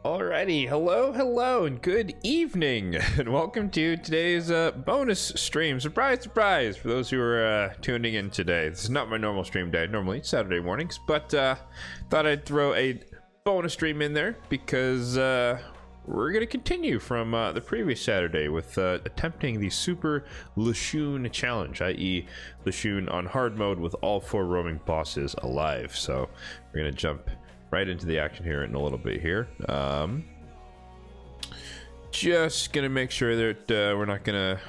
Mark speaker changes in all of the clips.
Speaker 1: Alrighty, hello, and good evening, and welcome to today's bonus stream. Surprise, surprise, for those who are tuning in today. This is not my normal stream day. Normally it's Saturday mornings, but thought I'd throw a bonus stream in there because we're going to continue from the previous Saturday with attempting the Super Leshun challenge, i.e. Leshun on hard mode with all 4 roaming bosses alive. So we're going to jump right into the action here in a little bit here. Just gonna make sure that we're not gonna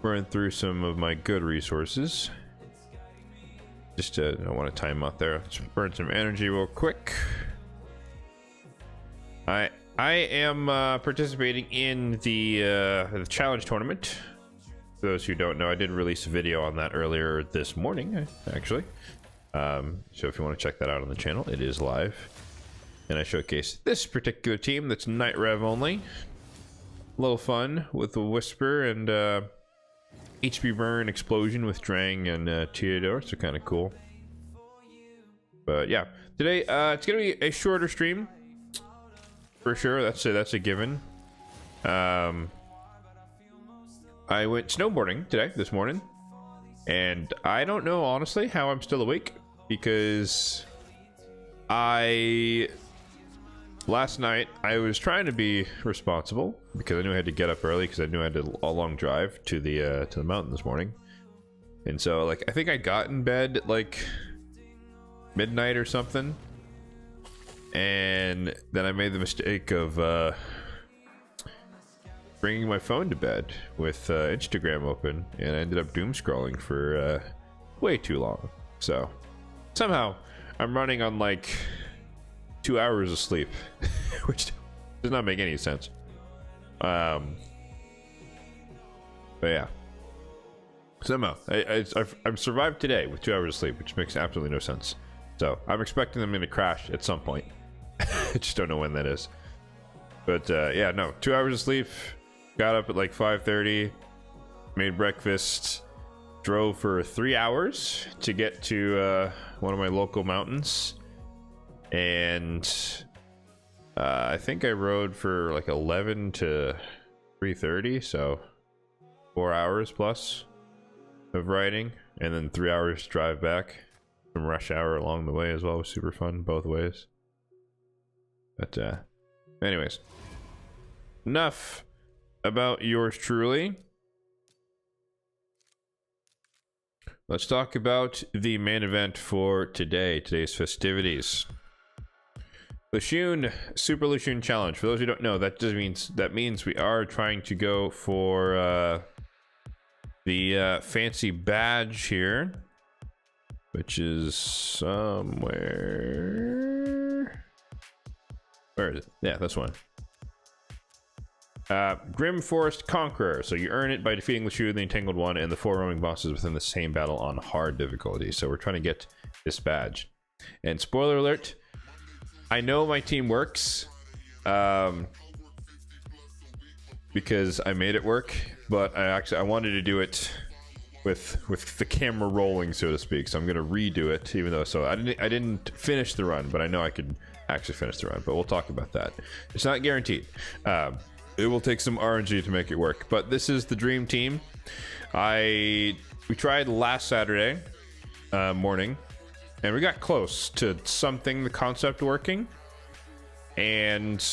Speaker 1: burn through some of my good resources. Just I don't want to time out there. Let's burn some energy real quick. I am participating in the challenge tournament. For those who don't know, I did release a video on that earlier this morning, actually. So if you want to check that out on the channel, it is live. And I showcase this particular team that's Night Rev only. A little fun with the Whisper and HP Burn Explosion with Drang and Teodor, so kind of cool. But yeah, today it's going to be a shorter stream. For sure, that's a given. I went snowboarding this morning. And I don't know, honestly, how I'm still awake. Because last night I was trying to be responsible because I knew I had to get up early because I knew I had a long drive to the mountain this morning. And so like I think I got in bed at like midnight or something, and then I made the mistake of bringing my phone to bed with Instagram open, and I ended up doom scrolling for way too long. So somehow I'm running on like 2 hours of sleep, which does not make any sense. But yeah, somehow I've survived today with 2 hours of sleep, which makes absolutely no sense. So I'm expecting them to crash at some point. I just don't know when that is. But yeah, no, 2 hours of sleep. Got up at like 5:30, made breakfast, drove for 3 hours to get to one of my local mountains, and I think I rode for like 11 to 3:30, so 4 hours plus of riding, and then 3 hours to drive back. Some rush hour along the way as well. It was super fun both ways. But anyways, enough about yours truly. Let's talk about the main event for today's festivities. Leshun, Super Leshun Challenge. For those who don't know, that means we are trying to go for the fancy badge here, which is somewhere. Where is it? Yeah, this one. Grim Forest Conqueror. So you earn it by defeating Leshun, the Entangled One, and the 4 roaming bosses within the same battle on hard difficulty. So we're trying to get this badge. And spoiler alert, I know my team works because I made it work, but I wanted to do it with the camera rolling, so to speak. So I'm gonna redo it, even though I didn't finish the run, but I know I could actually finish the run. But we'll talk about that. It's not guaranteed. It will take some RNG to make it work, but this is the dream team. We tried last Saturday morning, and we got close to the concept working, and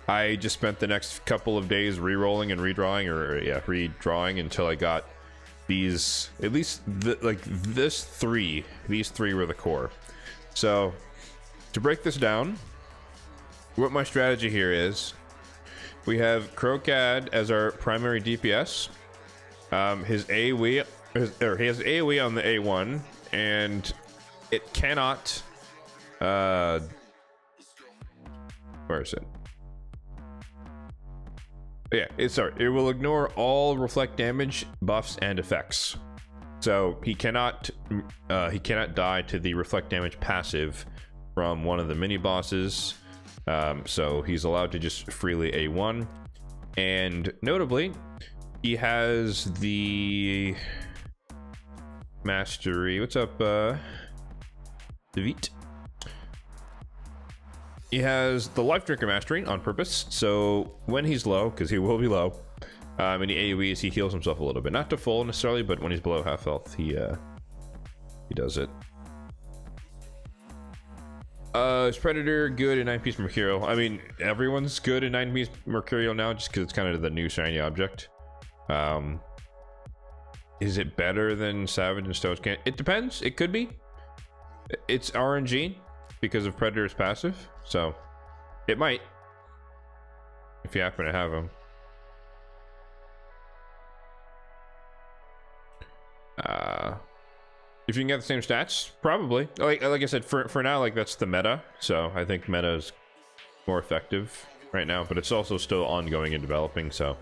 Speaker 1: I just spent the next couple of days re-rolling and redrawing until I got these, at least these three were the core. So to break this down, what my strategy here is, we have Crocad as our primary DPS. His AoE, he has AoE on the A1, and it cannot. Where is it? Yeah, it will ignore all reflect damage, buffs, and effects. So he cannot die to the reflect damage passive from one of the mini bosses. So he's allowed to just freely A1, and notably, he has the mastery. What's up, David? He has the life drinker mastery on purpose. So when he's low, because he will be low, and the AoEs, he heals himself a little bit, not to full necessarily, but when he's below half health, he does it. Is Predator good in 9-piece Mercurial? I mean, everyone's good in 9-piece Mercurial now, just because it's kind of the new shiny object. Is it better than Savage and Stone's Can? It depends. It could be. It's RNG because of Predator's passive, so it might, if you happen to have him. If you can get the same stats, probably. Like I said, for now, like that's the meta. So I think meta is more effective right now, but it's also still ongoing and developing. So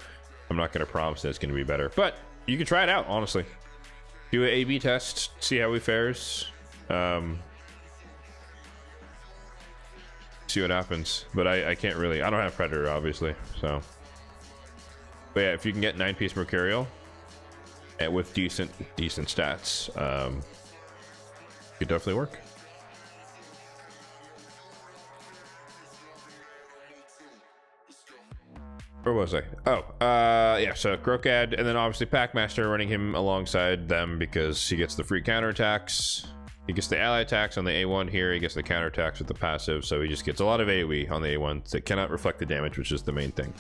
Speaker 1: I'm not going to promise that it's going to be better, but you can try it out. Honestly, do an A/B test, see how he fares, see what happens. But I can't really. I don't have Predator, obviously. So, but yeah, if you can get 9-piece Mercurial and with decent stats, could definitely work. Where was I? Oh, yeah, so Grokad, and then obviously Packmaster running him alongside them because he gets the free counterattacks. He gets the ally attacks on the A1 here, he gets the counterattacks with the passive, so he just gets a lot of AoE on the A1 that cannot reflect the damage, which is the main thing.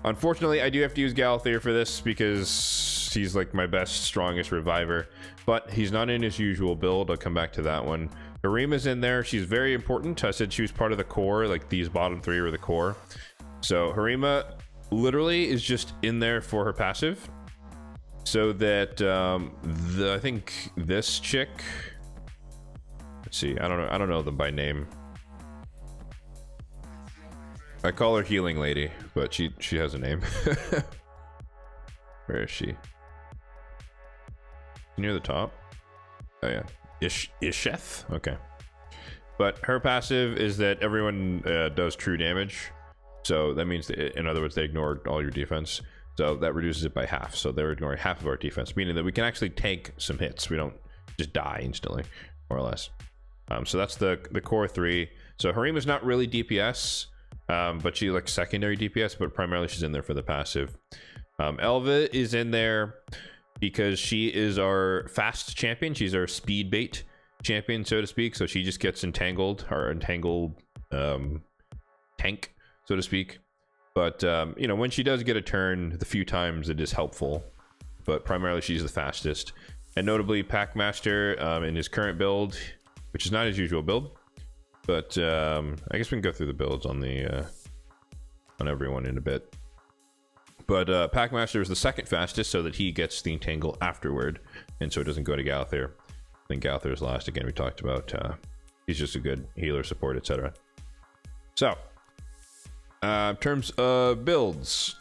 Speaker 1: Unfortunately, I do have to use Galathir for this because he's like my best, strongest reviver, but he's not in his usual build. I'll come back to that one. Harima's in there. She's very important. I said she was part of the core, like these bottom three were the core. So Harima literally is just in there for her passive. So that I think this chick, let's see, I don't know them by name. I call her Healing Lady, but she has a name. Where is she? Near the top. Oh yeah, Isheth. Okay, but her passive is that everyone does true damage. So that means that, in other words, they ignore all your defense. So that reduces it by half. So they're ignoring half of our defense, meaning that we can actually take some hits. We don't just die instantly, more or less. So that's the core three. So Harima's not really DPS. But she like secondary DPS, but primarily she's in there for the passive. Elva is in there because she is our fast champion. She's our speed bait champion, so to speak. So she just gets entangled, or entangled tank, so to speak. But you know, when she does get a turn, the few times it is helpful. But primarily she's the fastest. And notably, Packmaster in his current build, which is not his usual build. But I guess we can go through the builds on the on everyone in a bit. But Packmaster is the second fastest, so that he gets the entangle afterward, and so it doesn't go to Galathir. I think Galathir is last. Again, we talked about he's just a good healer, support, etc. So, in terms of builds,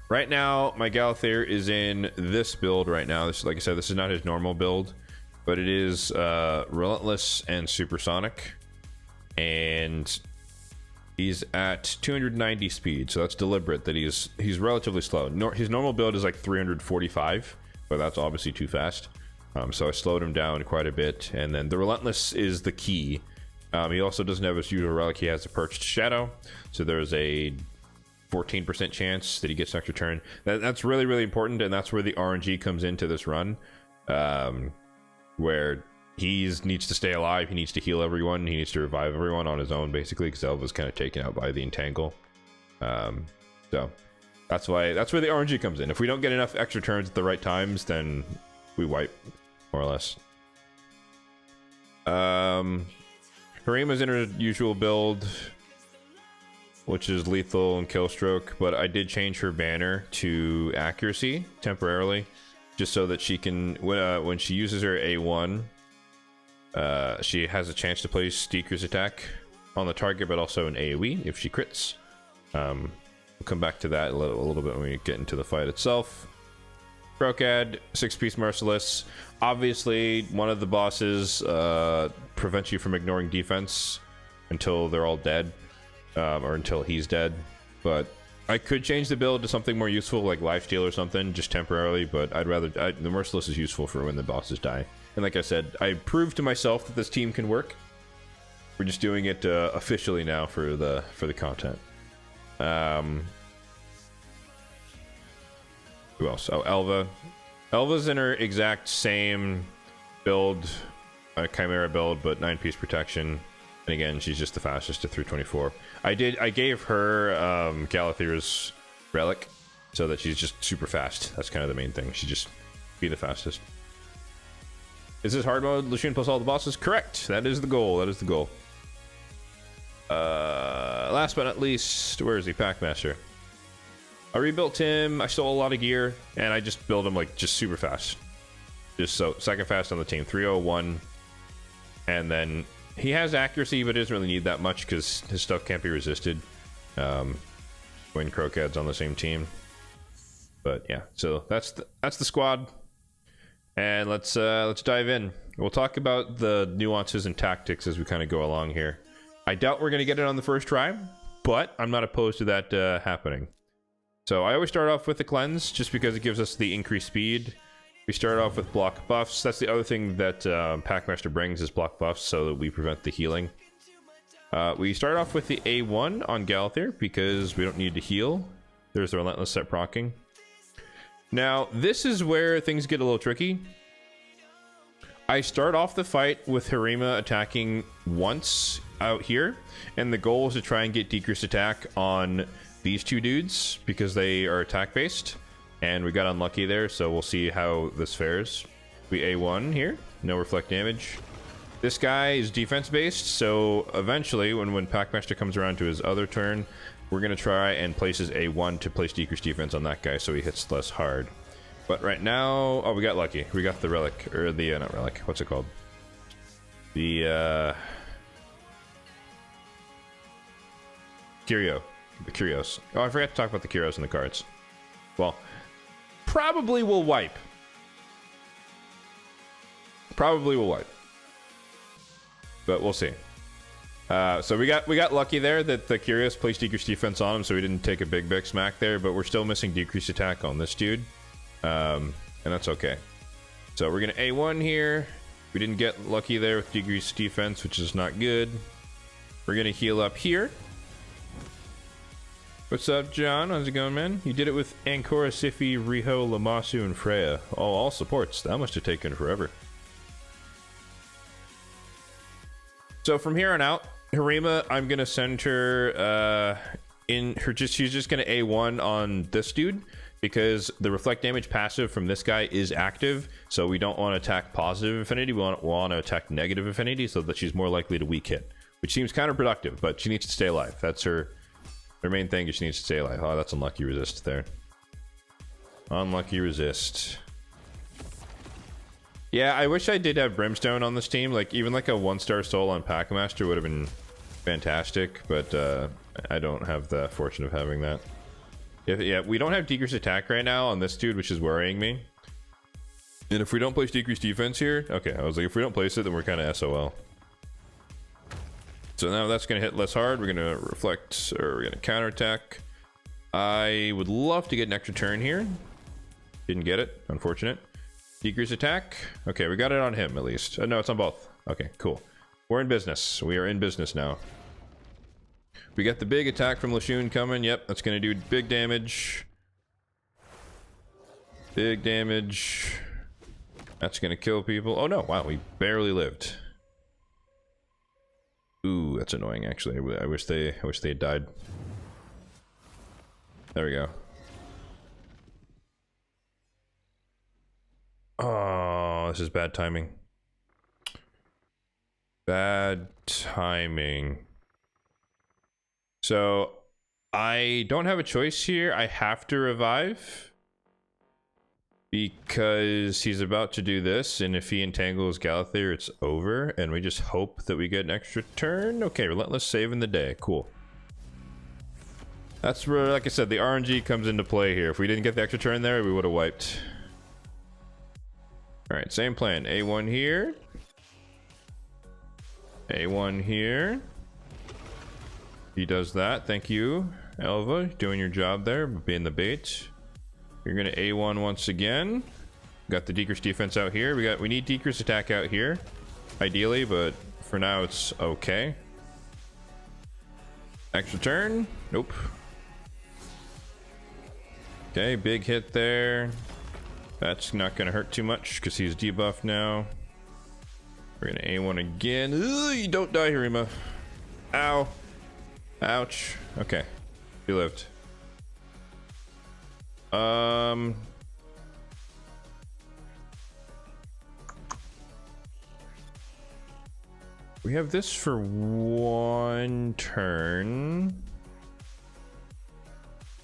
Speaker 1: right now my Galathir is in this build right now. This, like I said, this is not his normal build. But it is relentless and supersonic, and he's at 290 speed, so that's deliberate that he's relatively slow. His normal build is like 345, but that's obviously too fast. So I slowed him down quite a bit, and then the relentless is the key. He also doesn't have his usual relic. He has a perched shadow, so there's a 14% chance that he gets an extra turn. That's really, really important, and that's where the RNG comes into this run. Where he needs to stay alive, he needs to heal everyone, he needs to revive everyone on his own, basically, because Elva's kind of taken out by the entangle. So that's where the RNG comes in. If we don't get enough extra turns at the right times, then we wipe, more or less. Harima's in her usual build. which is lethal and kill stroke, but I did change her banner to accuracy temporarily, just so that she can, when she uses her A1, she has a chance to place Decrease attack on the target, but also an AoE if she crits. We'll come back to that a little bit when we get into the fight itself. Crocad, 6-piece Merciless. Obviously, one of the bosses prevents you from ignoring defense until they're all dead, or until he's dead. But I could change the build to something more useful, like Lifesteal or something, just temporarily. But I'd rather the Merciless is useful for when the bosses die. And like I said, I proved to myself that this team can work. We're just doing it officially now for the content. Who else? Oh, Elva. Elva's in her exact same build, Chimera build, but 9-piece protection. And again, she's just the fastest at 324. I gave her Galathir's relic so that she's just super fast. That's kind of the main thing. She just be the fastest. Is this hard mode? Leshun plus all the bosses? Correct. That is the goal. That is the goal. Last but not least, where is he? Packmaster. I rebuilt him. I stole a lot of gear, and I just built him like just super fast. Just so second fast on the team, 301, and then he has accuracy, but doesn't really need that much because his stuff can't be resisted when Crocad's on the same team. But yeah, so that's the squad, and let's dive in. We'll talk about the nuances and tactics as we kind of go along here. I doubt we're gonna get it on the first try, but I'm not opposed to that happening. So I always start off with the cleanse just because it gives us the increased speed. We start off with block buffs. That's the other thing that Packmaster brings is block buffs so that we prevent the healing. We start off with the A1 on Galathir because we don't need to heal. There's the Relentless set procking. Now, this is where things get a little tricky. I start off the fight with Harima attacking once out here, and the goal is to try and get Decrease attack on these two dudes because they are attack based, and we got unlucky there, so we'll see how this fares. We A1 here, no reflect damage. This guy is defense based, so eventually when Packmaster comes around to his other turn, we're gonna try and place his A1 to place decreased defense on that guy so he hits less hard. But right now, oh, we got lucky. We got the relic, or the not relic, what's it called? The Curio. The Curios. Oh, I forgot to talk about the Curios in the cards. Well, probably will wipe. Probably will wipe. But we'll see. So we got lucky there that the Curios placed decreased defense on him, so we didn't take a big smack there, but we're still missing decreased attack on this dude. And that's okay. So we're gonna A1 here. We didn't get lucky there with decreased defense, which is not good. We're gonna heal up here. What's up, John? How's it going, man? You did it with Ancora, Siffi, Riho, Lamasu, and Freya. Oh, all supports. That must have taken forever. So from here on out, Harima, I'm gonna send her she's just gonna A1 on this dude because the reflect damage passive from this guy is active, so we don't want to attack positive affinity, we want to attack negative affinity so that she's more likely to weak hit, which seems counterproductive, but she needs to stay alive. That's her main thing, is she needs to stay alive. Oh, that's unlucky resist there. Unlucky resist. Yeah, I wish I did have Brimstone on this team. Like, even like a 1-star soul on Packmaster would have been fantastic, but I don't have the fortune of having that. Yeah, we don't have decreased attack right now on this dude, which is worrying me. And if we don't place decreased defense here, okay, I was like, if we don't place it, then we're kind of SOL. So now that's going to hit less hard. We're going to reflect, or we're going to counterattack. I would love to get an extra turn here. Didn't get it, unfortunate. Decrease attack. Okay, we got it on him at least. No, it's on both. Okay, cool. We're in business. We are in business now. We got the big attack from Leshun coming. Yep, that's going to do big damage. Big damage. That's going to kill people. Oh no, wow, we barely lived. Ooh, that's annoying actually. I wish they had died. There we go. Oh, this is bad timing. Bad timing. So I don't have a choice here. I have to revive because he's about to do this, and if he entangles Galather, it's over, and we just hope that we get an extra turn. Okay, Relentless saving the day. Cool. That's where, like I said, the RNG comes into play here. If we didn't get the extra turn there, we would have wiped. All right, same plan. A1 here. A1 here. He does that. Thank you, Elva. Doing your job there, being the bait. You're gonna A1 once again. Got the decrease defense out here. We need decrease attack out here, ideally, but for now it's okay. Extra turn. Nope. Okay, big hit there. That's not gonna hurt too much because he's debuffed now. We're gonna A1 again. Ugh, you don't die, Harima. Ow. Ouch. Okay. He lived. We have this for one turn.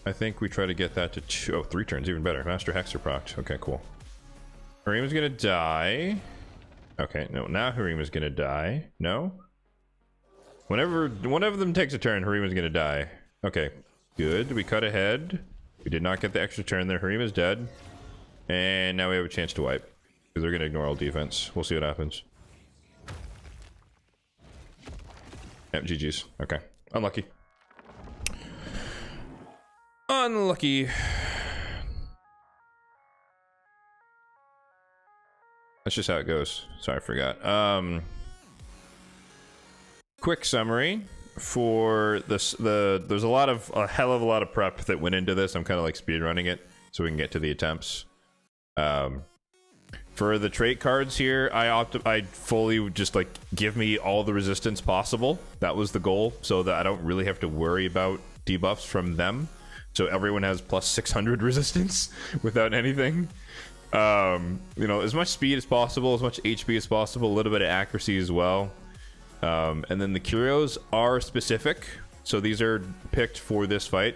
Speaker 1: I think we try to get that to 2. Oh, 3 turns, even better. Master Hexer procced. Okay, cool. Harima's gonna die. Okay, no, now Harima's gonna die. No? Whenever one of them takes a turn, Harima's gonna die. Okay, good. We cut ahead. We did not get the extra turn there. Harima's dead. And now we have a chance to wipe. Because they're gonna ignore all defense. We'll see what happens. Yep, GG's. Okay. Unlucky. Unlucky. That's just how it goes. Sorry, I forgot. Quick summary for this. There's a hell of a lot of prep that went into this. I'm kind of like speed running it so we can get to the attempts. For the trait cards here, I fully just like give me all the resistance possible. That was the goal, so that I don't really have to worry about debuffs from them. So everyone has plus 600 resistance without anything. You know, as much speed as possible, as much HP as possible, a little bit of accuracy as well. And then the curios are specific, so these are picked for this fight.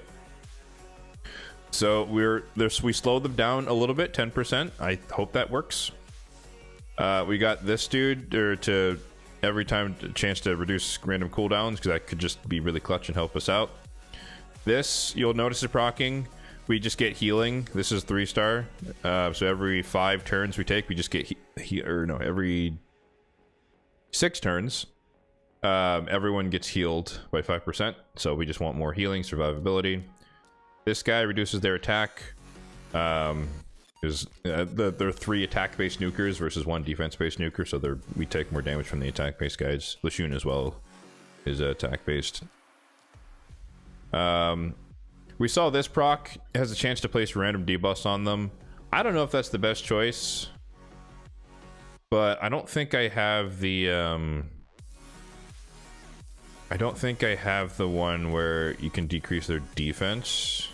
Speaker 1: So we slowed them down a little bit, 10%. I hope that works. We got this dude to every time a chance to reduce random cooldowns, because that could just be really clutch and help us out. This, you'll notice it proccing. We just get healing. This is 3-star. So every 5 turns we take, we just get every 6 turns, everyone gets healed by 5%. So we just want more healing, survivability. This guy reduces their attack. Because they're 3 attack-based nukers versus 1 defense-based nuker, so we take more damage from the attack-based guys. Leshun as well is attack-based. We saw this proc has a chance to place random debuffs on them. I don't know if that's the best choice, but I don't think I have the I don't think I have the one where you can decrease their defense.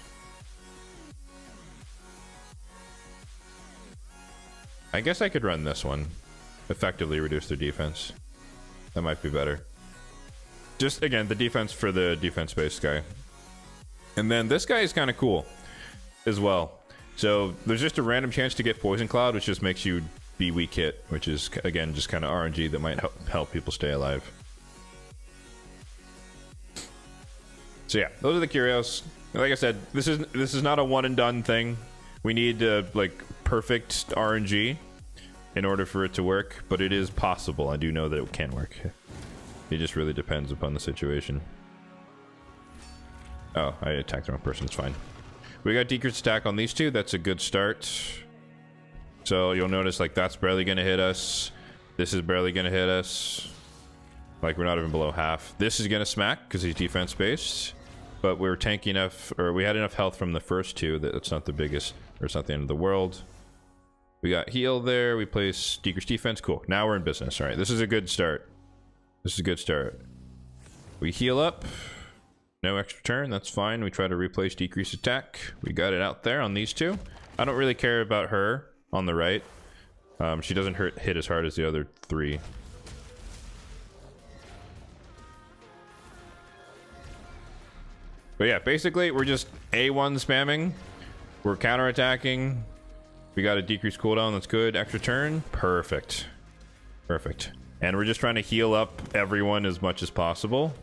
Speaker 1: I guess I could run this one. Effectively reduce their defense. That might be better. Just, again, the defense for the defense-based guy. And then this guy is kind of cool as well. So there's just a random chance to get Poison Cloud, which just makes you be weak hit, which is, again, just kind of RNG that might help people stay alive. So yeah, those are the curios. Like I said, this is not a one and done thing. We need like perfect RNG in order for it to work, but it is possible. I do know that it can work. It just really depends upon the situation. Oh, I attacked the wrong person. It's fine. We got decrease attack on these 2. That's a good start. So you'll notice like that's barely gonna hit us. This is barely gonna hit us. Like we're not even below half. This is gonna smack because he's defense based. But we're tanky enough, or we had enough health from the first 2 that it's not the biggest, or it's not the end of the world. We got heal there. We place decrease defense. Cool. Now we're in business. All right. This is a good start. This is a good start. We heal up. No extra turn. That's fine. We try to replace decrease attack. We got it out there on these 2. I don't really care about her on the right. She doesn't hit as hard as the other 3. But yeah, basically we're just A1 spamming. We're counterattacking. We got a decreased cooldown. That's good. Extra turn. Perfect. Perfect. And we're just trying to heal up everyone as much as possible.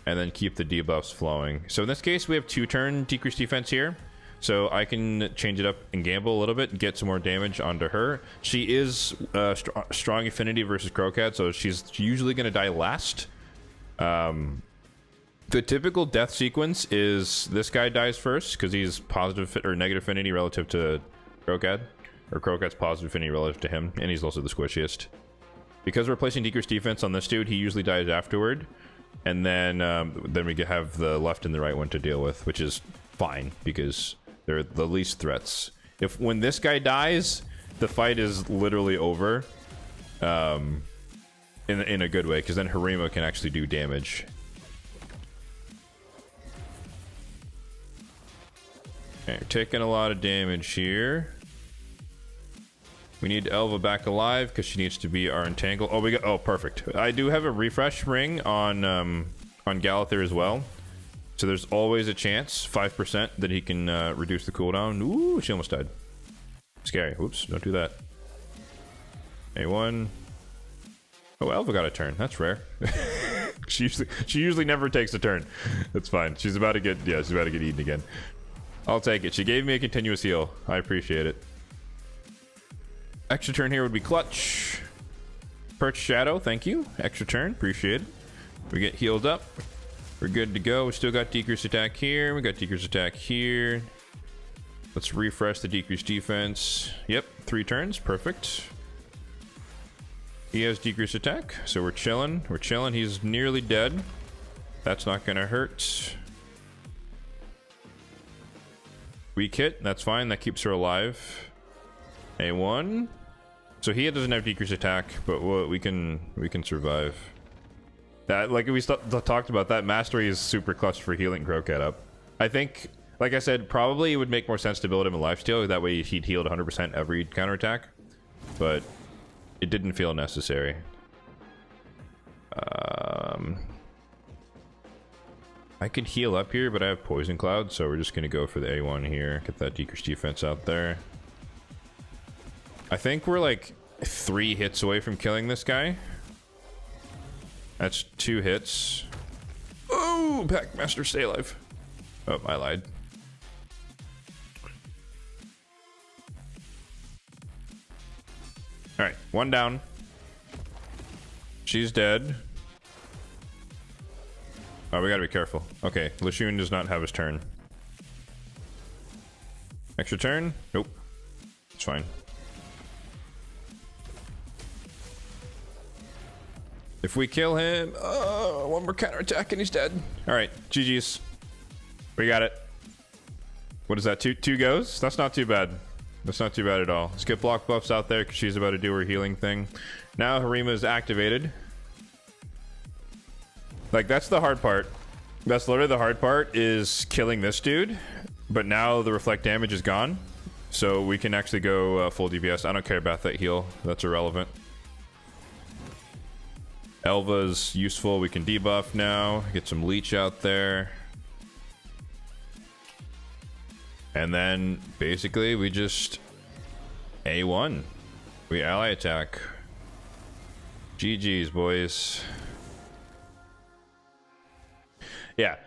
Speaker 1: And then keep the debuffs flowing. So in this case, we have 2-turn decreased defense here. So I can change it up and gamble a little bit and get some more damage onto her. She is strong affinity versus Crocat, so she's usually going to die last. The typical death sequence is this guy dies first because he's positive or negative affinity relative to Crocat, or Crocat's positive affinity relative to him, and he's also the squishiest. Because we're placing decreased defense on this dude, he usually dies afterward, and then we have the left and the right one to deal with, which is fine because they're the least threats. When this guy dies, the fight is literally over, in a good way, because then Harima can actually do damage. Okay, we're taking a lot of damage here. We need Elva back alive because she needs to be our entangle. Oh, oh, perfect. I do have a refresh ring on Galather as well. So there's always a chance, 5%, that he can reduce the cooldown. Ooh, she almost died. Scary. Oops, don't do that. A1. Oh, Elva got a turn. That's rare. she usually never takes a turn. That's fine. She's about to get eaten again. I'll take it. She gave me a continuous heal. I appreciate it. Extra turn here would be clutch. Perch Shadow, thank you. Extra turn, appreciate it. We get healed up. We're good to go. We still got decreased attack here. We got decreased attack here. Let's refresh the decreased defense. Yep, 3 turns, perfect. He has decreased attack, so we're chilling. We're chilling. He's nearly dead. That's not gonna hurt. Weak hit, that's fine. That keeps her alive. A1. So he doesn't have decreased attack, but we can survive. That, like we talked about, that mastery is super clutch for healing Crocat up. I think, like I said, probably it would make more sense to build him a lifesteal. That way he'd healed 100% every counterattack. But it didn't feel necessary. I could heal up here, but I have Poison Cloud, so we're just going to go for the A1 here. Get that decreased defense out there. I think we're like 3 hits away from killing this guy. That's 2 hits. Oh, Packmaster, stay alive. Oh, I lied. Alright, 1 down. She's dead. Oh, we gotta be careful. Okay, Leshun does not have his turn. Extra turn? Nope. It's fine. If we kill him, one more counterattack and he's dead. Alright, GG's. We got it. What is that, 2 goes? That's not too bad. That's not too bad at all. Let's get block buffs out there because she's about to do her healing thing. Now Harima is activated. Like, that's the hard part. That's literally the hard part, is killing this dude. But now the reflect damage is gone. So we can actually go full DPS. I don't care about that heal. That's irrelevant. Elva's useful. We can debuff now. Get some leech out there. And then basically we just A1. We ally attack. GG's, boys. Yeah,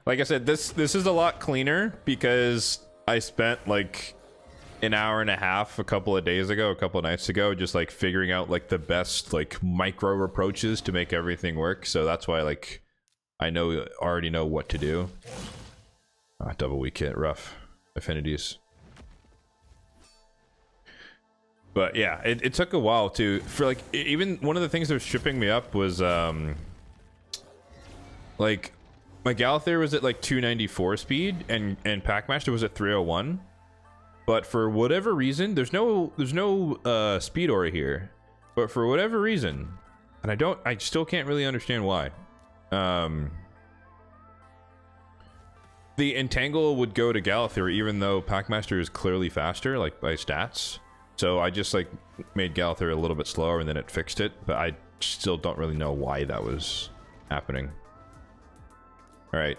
Speaker 1: like I said, this is a lot cleaner because I spent like an hour and a half a couple of days ago, a couple of nights ago, just like figuring out like the best like micro approaches to make everything work. So that's why like I already know what to do. Double weak hit, rough affinities. But yeah, it took a while for like, even one of the things that was tripping me up was like my Galather was at like 294 speed and Packmaster was at 301. But for whatever reason, there's no speed aura here. But for whatever reason, and I still can't really understand why. The entangle would go to Galather even though Packmaster is clearly faster, like by stats. So I just like made Galather a little bit slower and then it fixed it, but I still don't really know why that was happening. All right.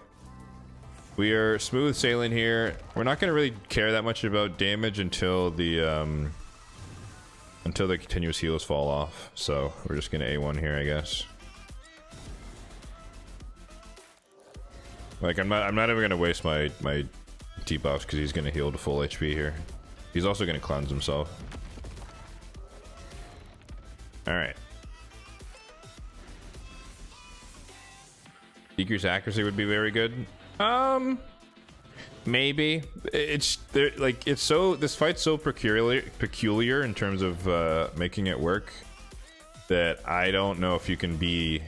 Speaker 1: We are smooth sailing here. We're not going to really care that much about damage until the continuous heals fall off. So we're just going to A1 here, I guess. Like I'm not even going to waste my debuffs because he's going to heal to full HP here. He's also going to cleanse himself. All right. Decrease accuracy would be very good. Maybe it's there. Like it's so this fight's so peculiar in terms of making it work that I don't know if you can be.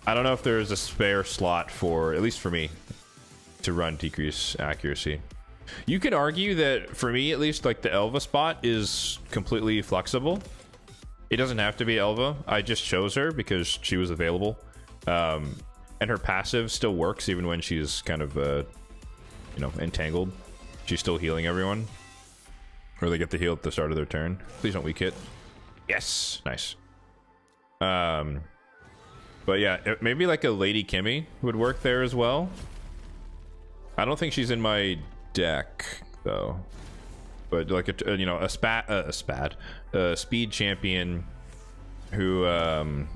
Speaker 1: I don't know if there's a spare slot for, at least for me, to run decrease accuracy. You can argue that for me, at least, like the Elva spot is completely flexible. It doesn't have to be Elva. I just chose her because she was available. And her passive still works even when she's kind of, you know, entangled. She's still healing everyone. Or they get the heal at the start of their turn. Please don't weak hit. Yes! Nice. But yeah, maybe like a Lady Kimmy would work there as well. I don't think she's in my deck, though. But like, you know, a speed champion who... a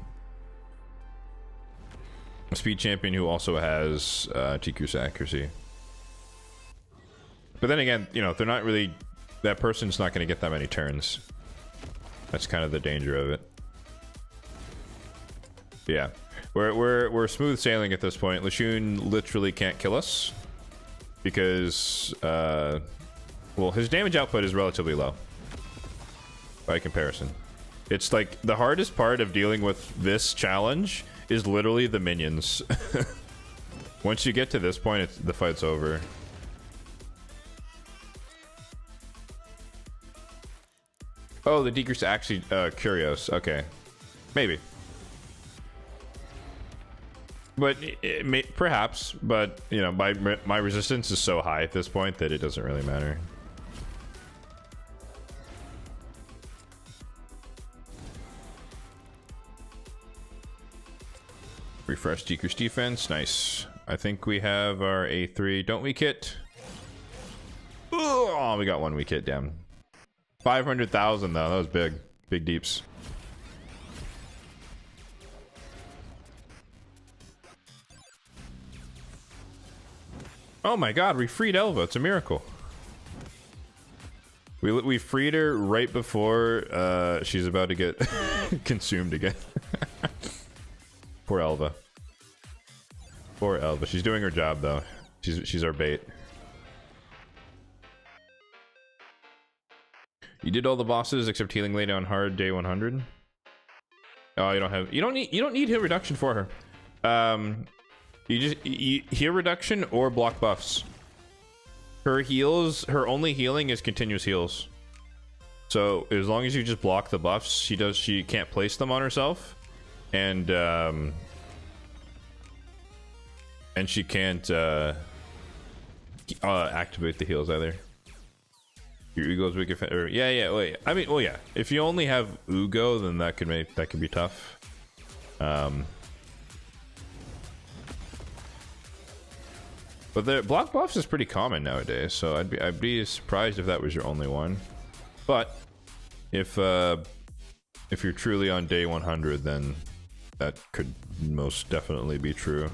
Speaker 1: speed champion who also has decrease accuracy. But then again, you know, they're not really, that person's not going to get that many turns. That's kind of the danger of it. Yeah, we're smooth sailing at this point. Leshun literally can't kill us because well, his damage output is relatively low by comparison. It's like the hardest part of dealing with this challenge is literally the minions. Once you get to this point, the fight's over. Oh, the decrease actually curious. Okay, maybe. But it may, perhaps, but you know, my resistance is so high at this point that it doesn't really matter. Refresh decrease defense, nice. I think we have our A3. Don't weak hit. Oh, we got one weak hit, damn. 500,000 though, that was big. Big deeps. Oh my god, we freed Elva. It's a miracle. We freed her right before she's about to get consumed again. Poor Elva. Poor Elva. She's doing her job though. She's our bait. You did all the bosses except healing lay down hard day 100. Oh, you don't need heal reduction for her. You heal reduction or block buffs. Her heals, her only healing is continuous heals. So as long as you just block the buffs, she can't place them on herself, and she can't activate the heals either. Your Ugo's weak or yeah, wait. I mean, well, yeah. If you only have Ugo, then that could be tough. But the block buffs is pretty common nowadays, so I'd be surprised if that was your only one. But if you're truly on day 100, then that could most definitely be true.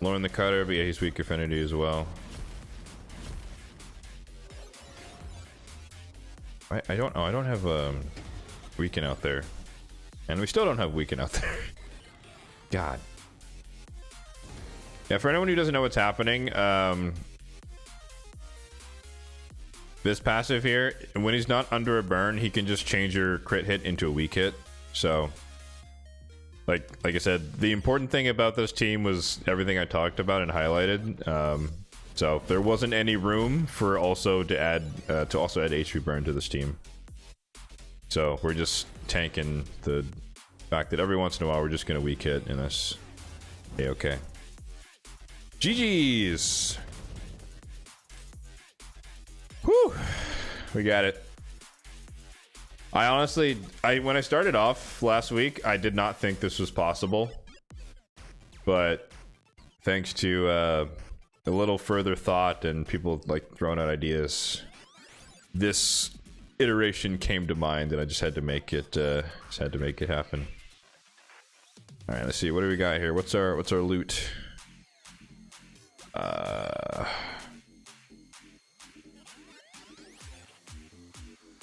Speaker 1: Lowering the cutter, but yeah, he's weak affinity as well. I don't know. I don't have weaken out there. And we still don't have weaken out there. God. Yeah, for anyone who doesn't know what's happening, this passive here, when he's not under a burn, he can just change your crit hit into a weak hit. So, like I said, the important thing about this team was everything I talked about and highlighted. So there wasn't any room for also to add HP burn to this team. So we're just tanking the fact that every once in a while we're just gonna weak hit in this. Okay. GG's. Whew. We got it. I honestly, when I started off last week, I did not think this was possible. But thanks to a little further thought and people like throwing out ideas, this iteration came to mind, and I just had to make it happen. All right, let's see. What do we got here? What's our loot?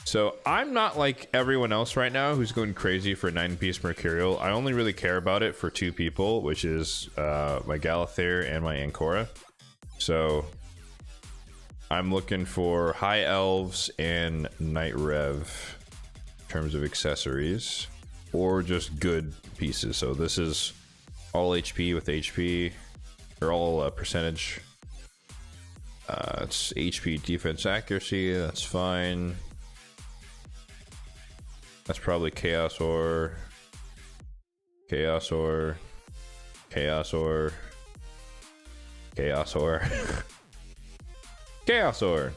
Speaker 1: So I'm not like everyone else right now who's going crazy for 9-piece Mercurial. I only really care about it for 2 people, which is my Galather and my Ancora. So I'm looking for High Elves and Night Rev in terms of accessories, or just good pieces. So this is all HP with HP, or all percentage. It's HP, defense, accuracy. That's fine. That's probably Chaos Ore, Chaos Ore, Chaos Ore, Chaos Ore, Chaos Ore,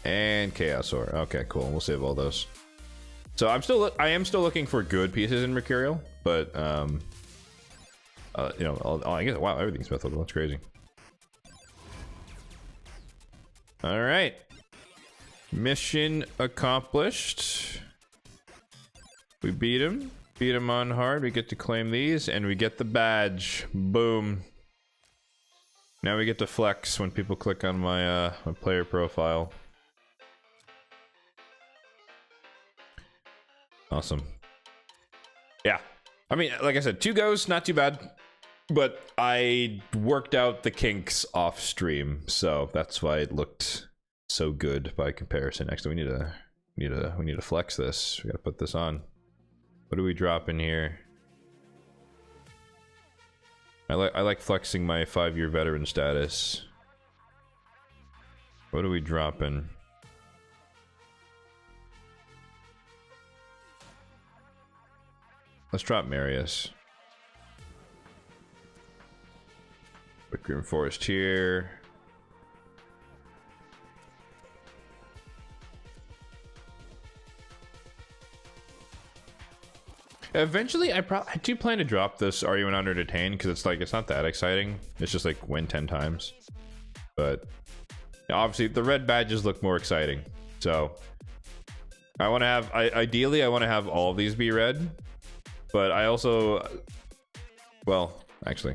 Speaker 1: and Chaos Ore. Okay, cool. We'll save all those. So I am still looking for good pieces in Mercurial, but you know, I guess, wow, everything's mythical. That's crazy. All right, mission accomplished. We beat him on hard. We get to claim these, and we get the badge. Boom. Now we get to flex when people click on my my player profile. Awesome. Yeah, I mean, like I said, 2 goes, not too bad, but I worked out the kinks off stream, so that's why it looked so good by comparison. Actually, we need to flex this. We gotta put this on. What do we drop in here? I like flexing my 5-year veteran status. What do we drop in? Let's drop Marius. Quick Grim Forest here. Eventually, I do plan to drop this Are You an Under Detain, because it's like, it's not that exciting. It's just like win 10 times. But obviously, the red badges look more exciting. So I want to have, ideally, I want to have all of these be red. But I also, well, actually,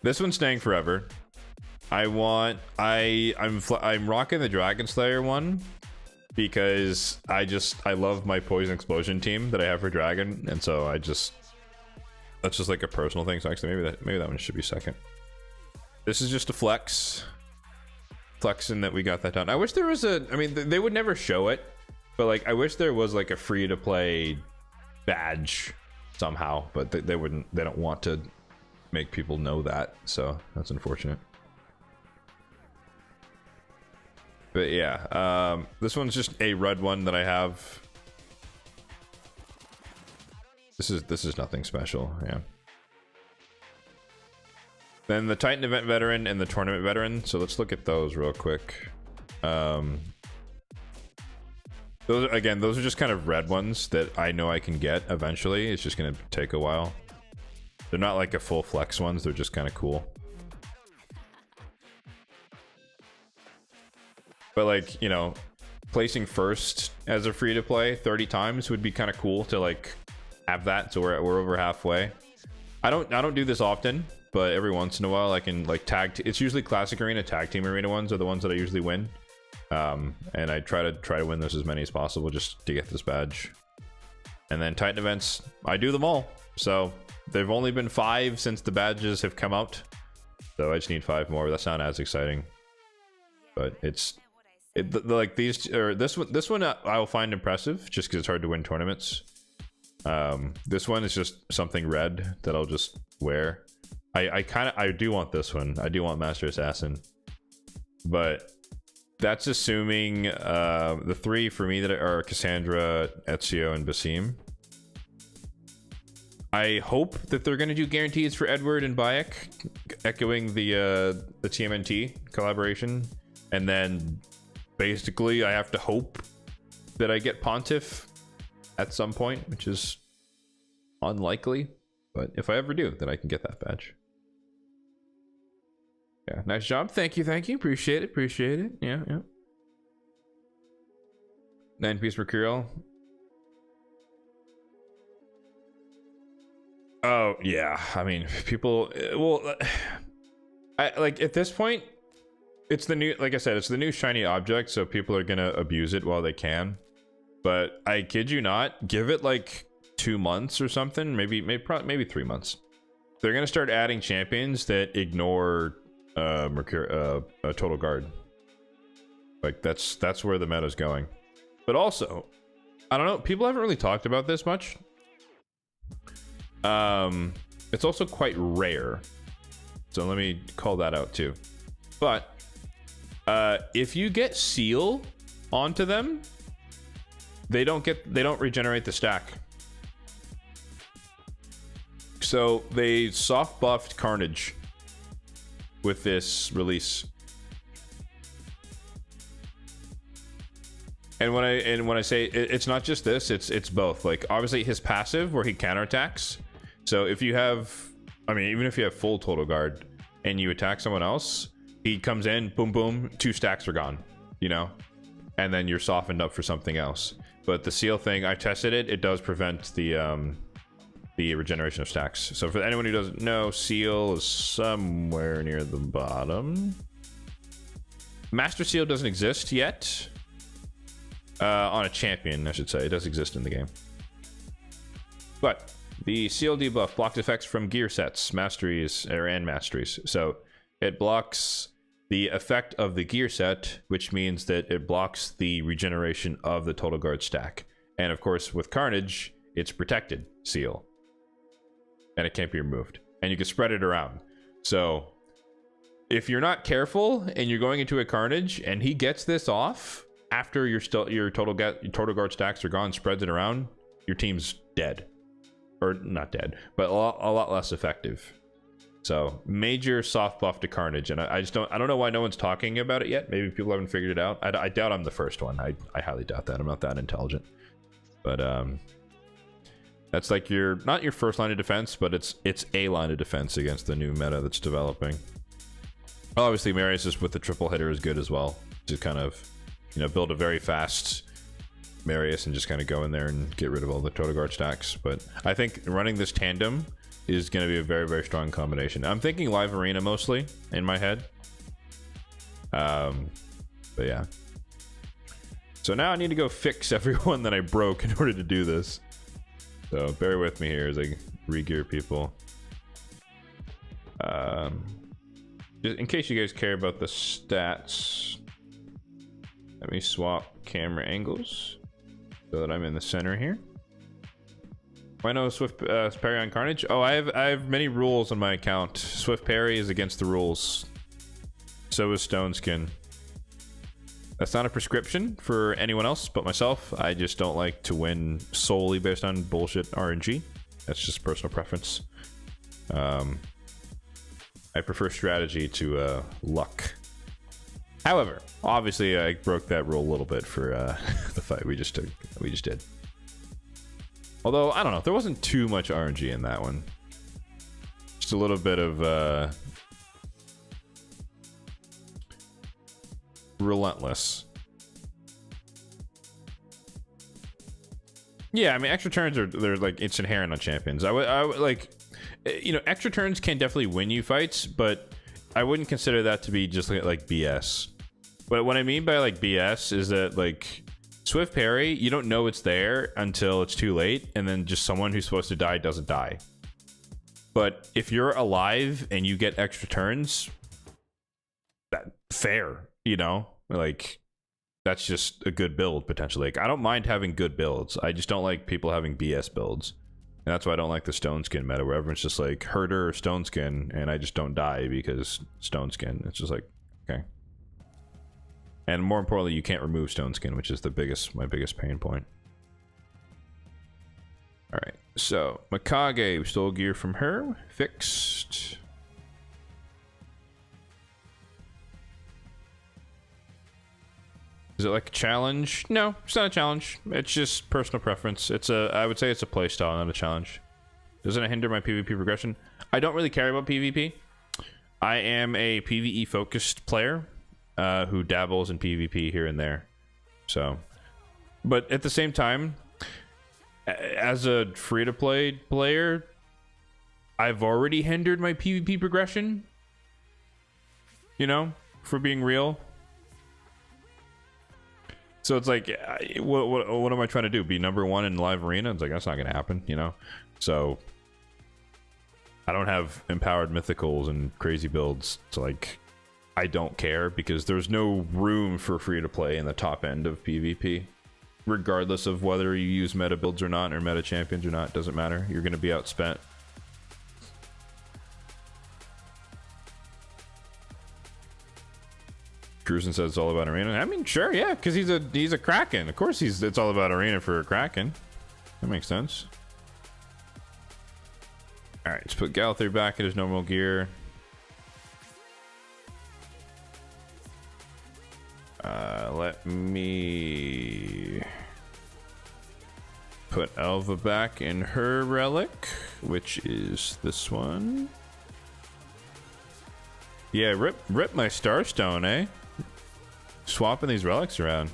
Speaker 1: this one's staying forever. I'm rocking the Dragon Slayer one, because I love my Poison Explosion team that I have for Dragon, and so that's just like a personal thing. So actually, maybe that one should be second. This is just a flexing that we got that done. I wish there was I mean, they would never show it, but like, I wish there was like a free to play badge somehow, but they don't want to make people know that, so that's unfortunate. But yeah, this one's just a red one that I have. This is nothing special. Yeah. Then the Titan event veteran and the tournament veteran. So let's look at those real quick. Those are just kind of red ones that I know I can get eventually. It's just gonna take a while. They're not like a full flex ones. They're just kind of cool. But like, you know, placing first as a free to play 30 times would be kind of cool to like have that. So we're over halfway. I don't do this often, but every once in a while I can like it's usually classic arena, tag team arena ones are the ones that I usually win. And I try to win those as many as possible just to get this badge. And then Titan events, I do them all. So there've only been 5 since the badges have come out. So I just need 5 more. That's not as exciting. But like these, or this one I'll find impressive just because it's hard to win tournaments. This one is just something red that I'll just wear. I do want this one. I do want Master Assassin, but that's assuming the 3 for me that are Cassandra, Ezio, and Basim. I hope that they're going to do guarantees for Edward and Bayek, echoing the TMNT collaboration, and then basically I have to hope that I get Pontiff at some point, which is unlikely, but if I ever do, then I can get that badge. Yeah, nice job. Thank you, appreciate it. Yeah. 9-piece Mercurial. Oh yeah, I mean, people, well, I like at this point, it's the new, like I said, it's the new shiny object, so people are gonna abuse it while they can. But I kid you not, give it like 2 months or something, maybe 3 months. They're gonna start adding champions that ignore Total Guard. Like that's where the meta's going. But also, I don't know, people haven't really talked about this much. It's also quite rare, so let me call that out too. But if you get seal onto them, they don't regenerate the stack. So they soft buffed Carnage with this release. And when I say it's not just this, it's both. Like obviously his passive where he counterattacks. So if you have, I mean, even if you have full Total Guard and you attack someone else, he comes in, boom, boom, 2 stacks are gone, you know? And then you're softened up for something else. But the seal thing, I tested it. It does prevent the regeneration of stacks. So for anyone who doesn't know, seal is somewhere near the bottom. Master Seal doesn't exist yet. On a champion, I should say. It does exist in the game. But the seal debuff blocks effects from gear sets, masteries, and masteries. So it blocks the effect of the gear set, which means that it blocks the regeneration of the Total Guard stack. And of course, with Carnage, it's protected seal. And it can't be removed. And you can spread it around. So if you're not careful and you're going into a Carnage and he gets this off after your Total Guard stacks are gone, spreads it around, your team's dead. Or not dead, but a lot less effective. So major soft buff to Carnage, and I don't know why no one's talking about it yet. Maybe people haven't figured it out. I doubt I'm the first one. I highly doubt that. I'm not that intelligent. But that's like not your first line of defense, but it's a line of defense against the new meta that's developing. Obviously, Marius with the triple hitter is good as well. To kind of, you know, build a very fast Marius and just kind of go in there and get rid of all the Total Guard stacks. But I think running this tandem is going to be a very, very strong combination. I'm thinking live arena mostly in my head. But yeah. So now I need to go fix everyone that I broke in order to do this. So bear with me here as I re-gear people. Just in case you guys care about the stats, let me swap camera angles so that I'm in the center here. Why no Swift parry on Carnage? Oh, I have many rules on my account. Swift parry is against the rules. So is Stone Skin. That's not a prescription for anyone else but myself. I just don't like to win solely based on bullshit RNG. That's just personal preference. I prefer strategy to luck. However, obviously I broke that rule a little bit for the fight we just did. Although, I don't know, there wasn't too much RNG in that one. Just a little bit of relentless. Yeah, I mean, extra turns they're like, it's inherent on champions. I would like, you know, extra turns can definitely win you fights, but I wouldn't consider that to be just like BS. But what I mean by like BS is that like Swift parry, you don't know it's there until it's too late, and then just someone who's supposed to die doesn't die. But if you're alive and you get extra turns, that fair, you know, like that's just a good build potentially. Like I don't mind having good builds. I just don't like people having BS builds. And that's why I don't like the Stone Skin meta, where everyone's just like Herder or Stone Skin, and I just don't die because Stone Skin. It's just like, okay. And more importantly, you can't remove Stone Skin, which is my biggest pain point. All right, so Mikage, we stole gear from her, fixed. Is it like a challenge? No, it's not a challenge. It's just personal preference. It's a, I would say it's a play style, not a challenge. Doesn't it hinder my PvP progression? I don't really care about PvP. I am a PvE focused player who dabbles in PvP here and there. So, but at the same time, as a free-to-play player, I've already hindered my PvP progression. You know, for being real. So it's like, what am I trying to do? Be number one in live arena? It's like, that's not going to happen, you know? So I don't have empowered mythicals and crazy builds. So like, I don't care because there's no room for free to play in the top end of PvP. Regardless of whether you use meta builds or not, or meta champions or not, doesn't matter. You're going to be outspent. Cruisin says it's all about arena. I mean, sure, yeah, because he's a Kraken. Of course, it's all about arena for a Kraken. That makes sense. All right, let's put Galathir back in his normal gear. Let me put Elva back in her relic, which is this one. Yeah, rip my Starstone, eh? Swapping these relics around,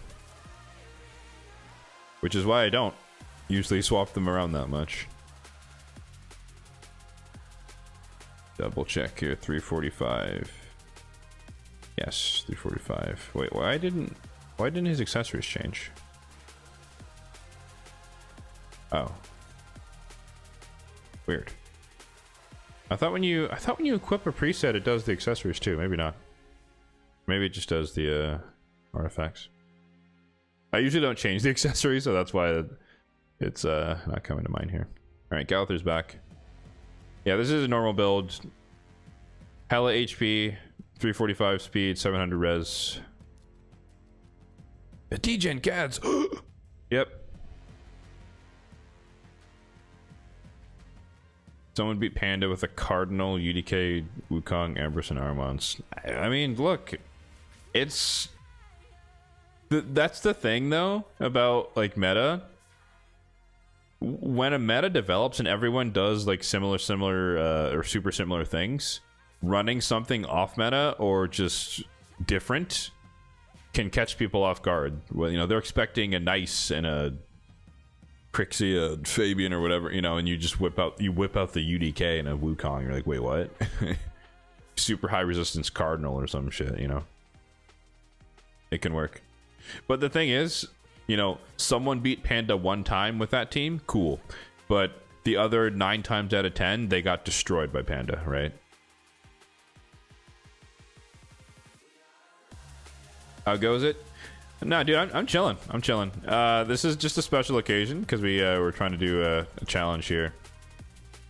Speaker 1: which is why I don't usually swap them around that much. Double check here. 345. Yes, 345. Wait, why didn't his accessories change? Oh, weird. I thought when you equip a preset, it does the accessories too. Maybe not. Maybe it just does the artifacts. I usually don't change the accessories, so that's why it's not coming to mind here. All right, Galathir's back. Yeah, this is a normal build. Hella HP, 345 speed, 700 res. A D-Gen Gads. Yep. Someone beat Panda with a Cardinal, UDK, Wukong, Empress, and Armons. I mean, look, it's... That's the thing, though, about, like, meta. When a meta develops and everyone does, like, similar, or super similar things, running something off meta or just different can catch people off guard. Well, you know, they're expecting a Nice and a Crixie, a Fabian or whatever, you know, and you just whip out the UDK and a Wukong. You're like, wait, what? Super high resistance Cardinal or some shit, you know. It can work. But the thing is, you know, someone beat Panda one time with that team, cool. But the other 9 times out of 10, they got destroyed by Panda, right? How goes it? No, dude, I'm chilling. I'm chilling. This is just a special occasion because we're trying to do a challenge here.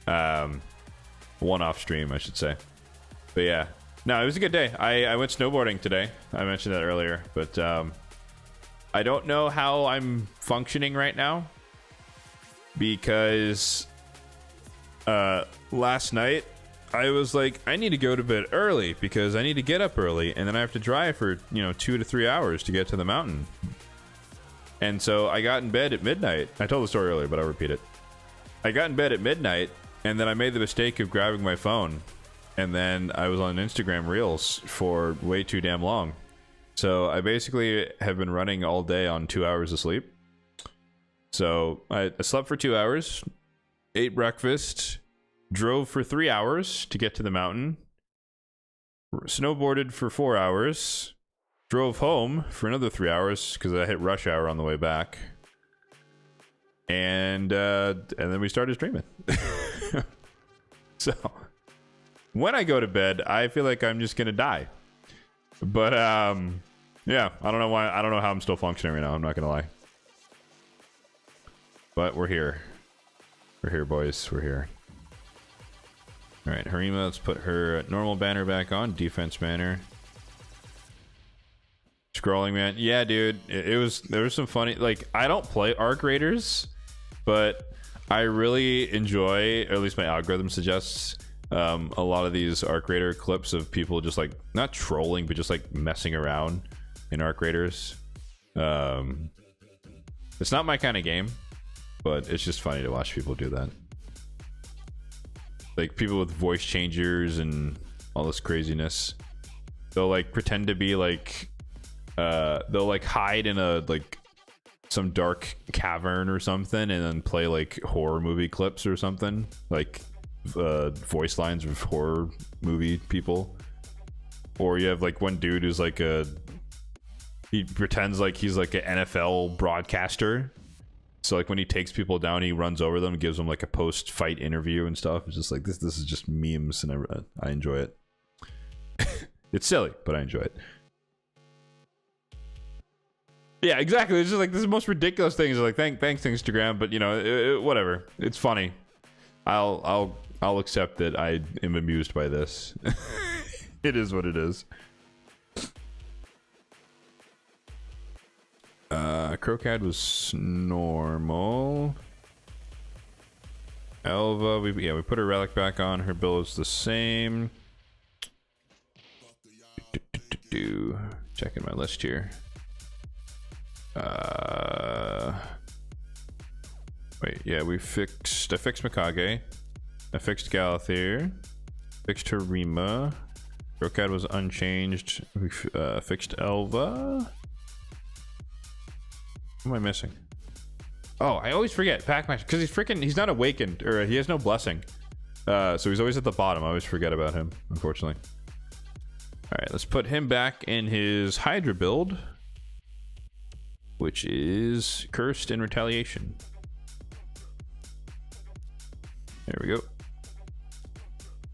Speaker 1: One-off stream, I should say. But yeah, no, it was a good day. I went snowboarding today. I mentioned that earlier, but I don't know how I'm functioning right now because last night I was like, I need to go to bed early because I need to get up early, and then I have to drive for, you know, 2 to 3 hours to get to the mountain. And so I got in bed at midnight. I told the story earlier, but I'll repeat it. I got in bed at midnight, and then I made the mistake of grabbing my phone, and then I was on Instagram Reels for way too damn long. So I basically have been running all day on 2 hours of sleep. So I slept for 2 hours, ate breakfast, drove for 3 hours to get to the mountain, snowboarded for 4 hours, drove home for another 3 hours because I hit rush hour on the way back, and then we started streaming. So when I go to bed, I feel like I'm just gonna die. But yeah, I don't know why. I don't know how I'm still functioning right now. I'm not gonna lie. But we're here. We're here, boys. We're here. All right, Harima, let's put her normal banner back on, defense banner. Scrolling, man. Yeah, dude, there was some funny, like, I don't play Arc Raiders, but I really enjoy, or at least my algorithm suggests, a lot of these Arc Raider clips of people just like, not trolling, but just like messing around in Arc Raiders. It's not my kind of game, but it's just funny to watch people do that. Like people with voice changers and all this craziness. They'll like pretend to be like they'll like hide in a like some dark cavern or something and then play like horror movie clips or something, like voice lines of horror movie people. Or you have like one dude who's like he pretends like he's like an NFL broadcaster, so like when he takes people down he runs over them and gives them like a post-fight interview and stuff. It's just like this is just memes, and I enjoy it. It's silly, but I enjoy it. Yeah, exactly. It's just like this is the most ridiculous things. Like thanks Instagram, but you know, whatever. It's funny. I'll accept that I am amused by this. It is what it is. Crocad was normal. Elva, we put her relic back on. Her build is the same. Checking my list here. Wait, yeah, I fixed Mikage. I fixed Galathir. Fixed Harima. Crocad was unchanged. We fixed Elva. What am I missing? Oh, I always forget Pac-Man because he's not awakened, or he has no blessing. So he's always at the bottom. I always forget about him, unfortunately. All right, let's put him back in his Hydra build, which is Cursed in Retaliation. There we go.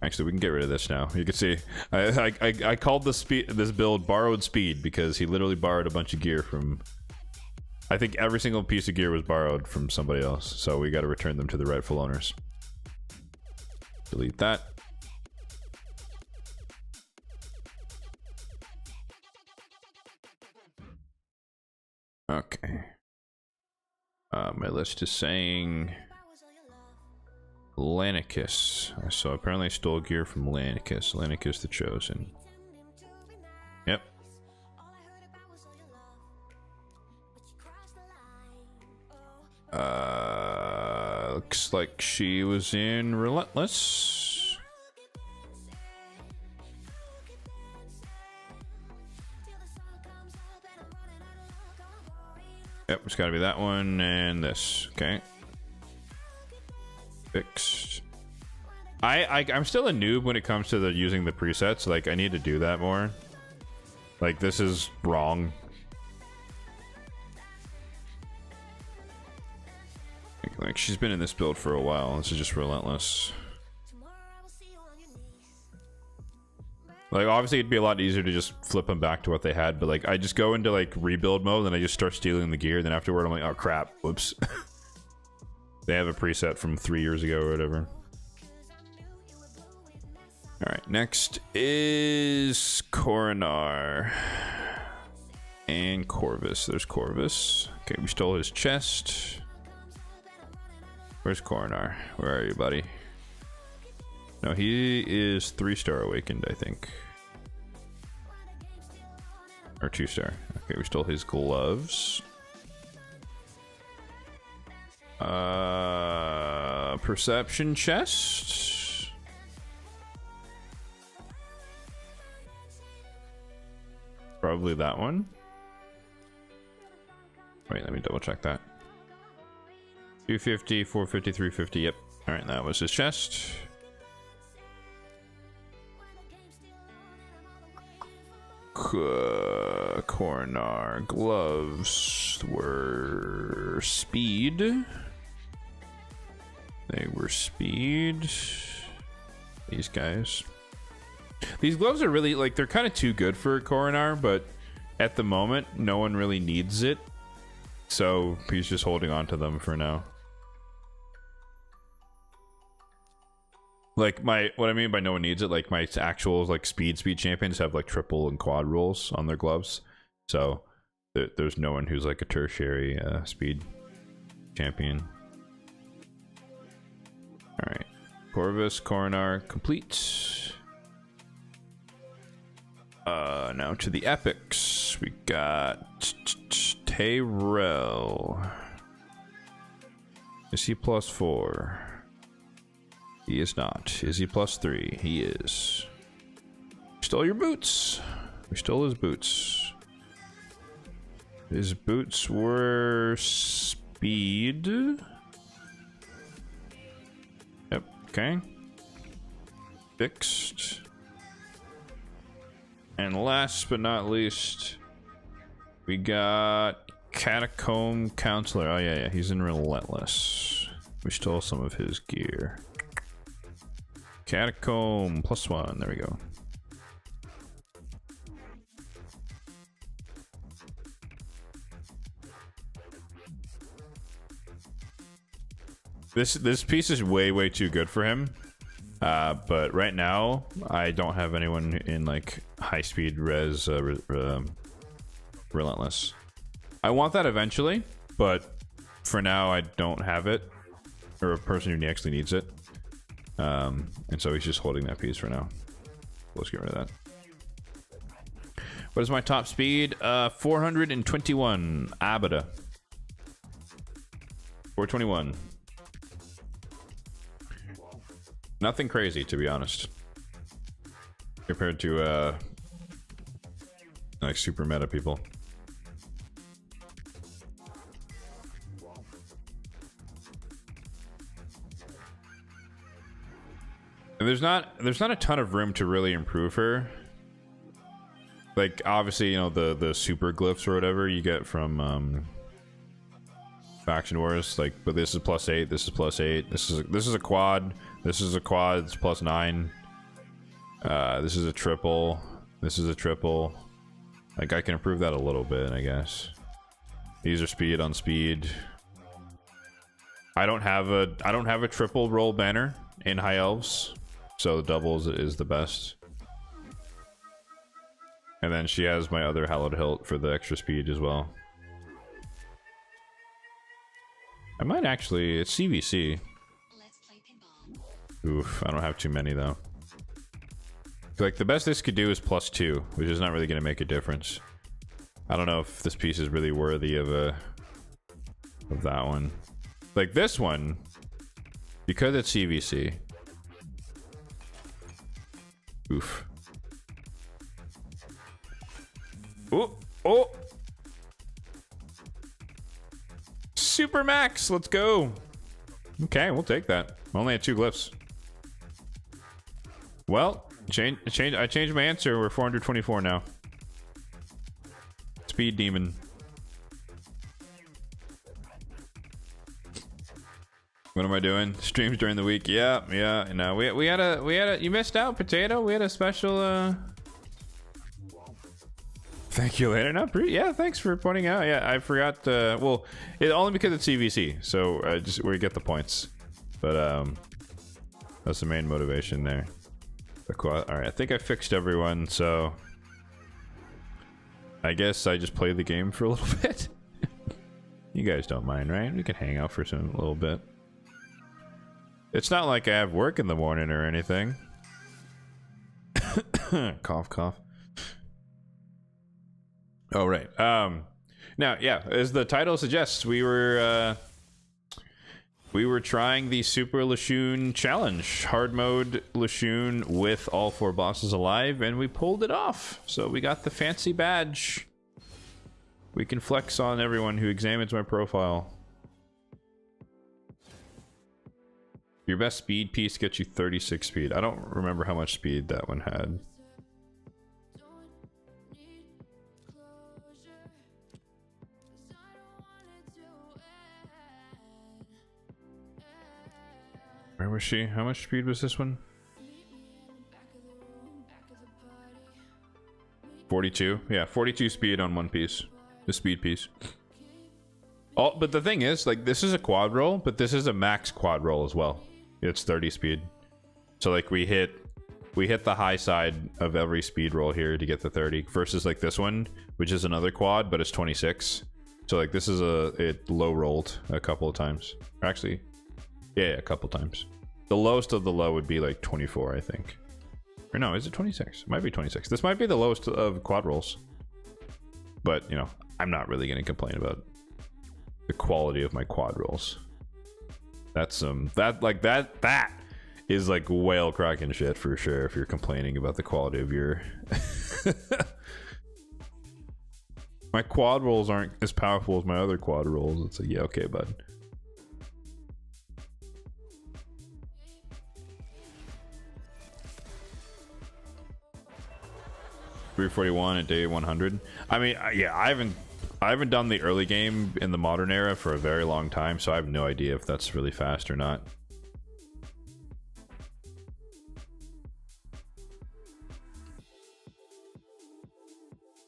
Speaker 1: Actually, we can get rid of this now. You can see I called this build Borrowed Speed because he literally borrowed a bunch of gear from. I think every single piece of gear was borrowed from somebody else, so we got to return them to the rightful owners. Delete that. Okay. My list is saying Lanicus. So apparently I stole gear from Lanicus. Lanicus the Chosen. Yep. Looks like she was in Relentless. Yep, it's gotta be that one and this. Okay. Fixed. I'm still a noob when it comes to using the presets. Like, I need to do that more. Like, this is wrong. Like, she's been in this build for a while. This is just Relentless. Like, obviously it'd be a lot easier to just flip them back to what they had, but like, I just go into like rebuild mode and I just start stealing the gear. Then afterward I'm like, oh crap, whoops. They have a preset from 3 years ago or whatever. All right, next is Coronar and Corvus. There's Corvus. Okay, we stole his chest. Where's Coronar? Where are you, buddy? No, he is 3-star awakened, I think. Or 2-star. Okay, we stole his gloves. Perception chest. Probably that one. Wait, let me double check that. 250, 450, 350. Yep. All right, that was his chest. Coronar gloves were speed. They were speed. These guys. These gloves are really, like, they're kind of too good for Coronar, but at the moment, no one really needs it. So he's just holding on to them for now. Like, what I mean by no one needs it, like my actual like speed champions have like triple and quad rolls on their gloves, so there's no one who's like a tertiary speed champion. All right, Corvus, Coronar, complete. Now to the epics. We got Tayrell. Is he +4? He is not. Is he +3? He is. Stole your boots. We stole his boots. His boots were speed. Yep, okay. Fixed. And last but not least, we got Catacomb Counselor. Oh yeah, he's in Relentless. We stole some of his gear. Catacomb +1, there we go. This piece is way too good for him, but right now I don't have anyone in like high speed res Relentless. I want that eventually, but for now I don't have it, or a person who actually needs it, and so he's just holding that piece for now. Let's get rid of that. What is my top speed? 421 Abada. 421. Nothing crazy, to be honest, compared to like super meta people. And there's not a ton of room to really improve her. Like obviously, you know, the super glyphs or whatever you get from Faction Wars, like, but this is +8, this is +8, this is a quad. This is a quad, it's +9. This is a triple. This is a triple. Like I can improve that a little bit, I guess. These are speed on speed. I don't have a triple roll banner in High Elves, so the doubles is the best. And then she has my other Hallowed Hilt for the extra speed as well. I might actually, it's CVC. Oof, I don't have too many though. Like the best this could do is +2, which is not really going to make a difference. I don't know if this piece is really worthy of that one. Like this one, because it's CVC. Oof. Oh! Super max, let's go. Okay, we'll take that. Only had 2 glyphs. Well, I changed my answer. We're 424 now. Speed demon. What am I doing? Streams during the week. Yeah. No, we had a you missed out, Potato. We had a special thank you later. No, yeah, thanks for pointing out. Yeah, I forgot well, only because it's CVC, so just we get the points. But that's the main motivation there. Alright, I think I fixed everyone, so I guess I just play the game for a little bit. You guys don't mind, right? We can hang out for a little bit. It's not like I have work in the morning or anything. Cough, cough. Oh, right. Now, yeah, as the title suggests, we were trying the Super Leshun challenge, hard mode Leshun with all 4 bosses alive, and we pulled it off. So we got the fancy badge. We can flex on everyone who examines my profile. Your best speed piece gets you 36 speed. I don't remember how much speed that one had. Where was she? How much speed was this one? 42. Yeah, 42 speed on one piece. The speed piece. Oh, but the thing is, like, this is a quad roll, but this is a max quad roll as well. It's 30 speed. So like we hit the high side of every speed roll here to get the 30 versus like this one, which is another quad, but it's 26. So like this is it low rolled a couple of times. Or actually, yeah, a couple times. The lowest of the low would be like 24, I think. Or no, is it 26? It might be 26. This might be the lowest of quad rolls. But, you know, I'm not really going to complain about the quality of my quad rolls. That's that is like whale cracking shit for sure if you're complaining about the quality of your my quad rolls aren't as powerful as my other quad rolls. It's like, yeah, okay, bud. $341 at day 100. I mean, yeah, I haven't done the early game in the modern era for a very long time, so I have no idea if that's really fast or not.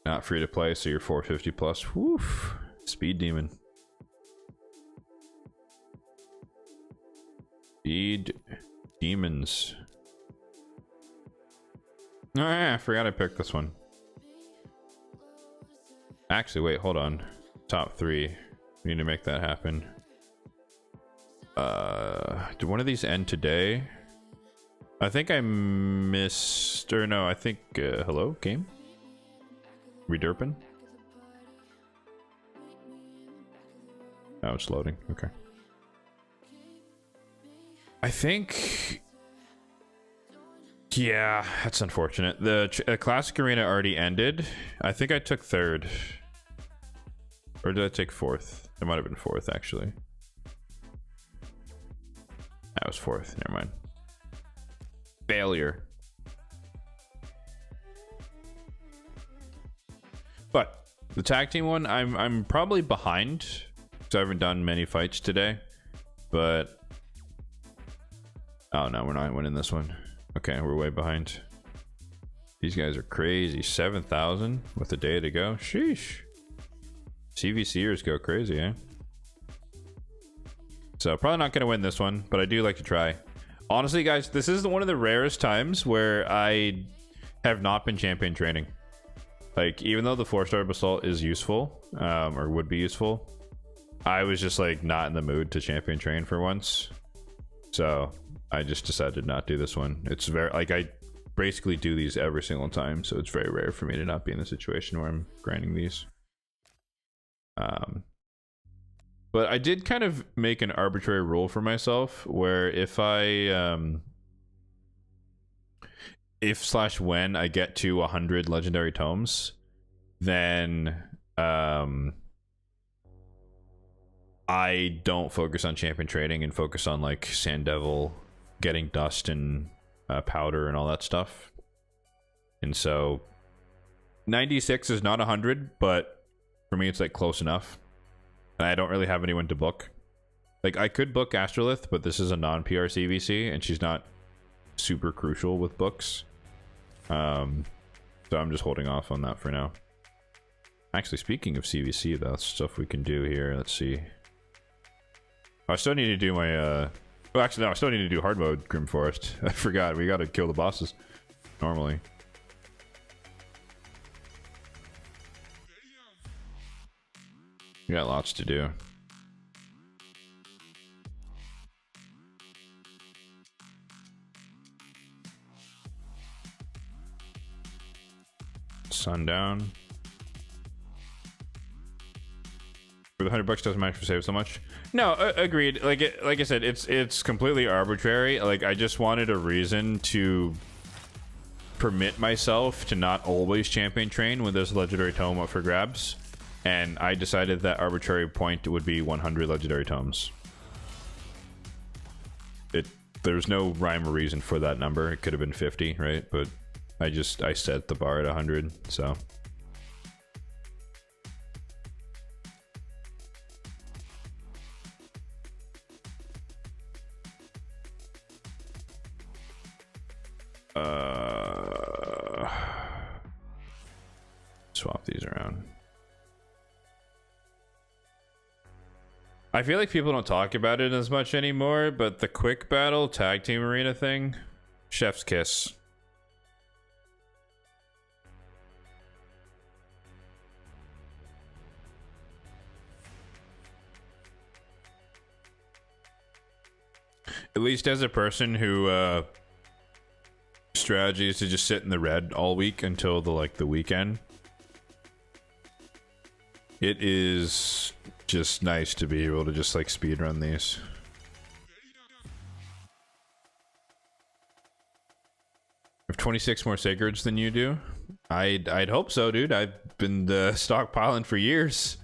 Speaker 1: Not free to play, so you're 450 plus. Woof. Speed demon. Speed demons. Oh yeah, I forgot I picked this one. Actually, wait, hold on. Top 3. We need to make that happen. Did one of these end today? I think I missed, or no, I think, hello, game? Rederpin? Oh, it's loading, okay. I think, yeah, that's unfortunate. The Classic Arena already ended. I think I took 3rd. Or did I take 4th? It might have been 4th, actually. That was 4th, never mind. Failure. But the tag team one, I'm probably behind because I haven't done many fights today. But oh no, we're not winning this one. Okay, we're way behind. These guys are crazy. 7,000 with a day to go. Sheesh. CVCers go crazy, eh? So probably not going to win this one, but I do like to try. Honestly, guys, this is one of the rarest times where I have not been champion training. Like, even though the 4-star basalt is useful, or would be useful, I was just like not in the mood to champion train for once. So I just decided to not do this one. It's very, like, I basically do these every single time, so it's very rare for me to not be in a situation where I'm grinding these. But I did kind of make an arbitrary rule for myself where if when I get to 100 legendary tomes, then I don't focus on champion trading and focus on like Sand Devil, getting dust and powder and all that stuff. And so 96 is not 100, but for me it's like close enough. And I don't really have anyone to book. Like, I could book Astrolith, but this is a non-PR CVC and she's not super crucial with books. So I'm just holding off on that for now. Actually, speaking of CVC, that's stuff we can do here. Let's see. I still need to do my well, actually no, I still need to do hard mode Grim Forest. I forgot, we gotta kill the bosses normally. We got lots to do. Sundown. For the $100 doesn't matter for save so much. No, agreed. Like I said, it's completely arbitrary. Like, I just wanted a reason to permit myself to not always champion train when there's a legendary tome up for grabs. And I decided that arbitrary point would be 100 legendary tomes. There's no rhyme or reason for that number. It could have been 50, right? But I set the bar at 100, so. Swap these around. I feel like people don't talk about it as much anymore, but the quick battle tag team arena thing, chef's kiss. At least as a person who strategy is to just sit in the red all week until the weekend. It is just nice to be able to just like speed run these. I have 26 more sacreds than you do. I'd hope so, dude. I've been stockpiling for years.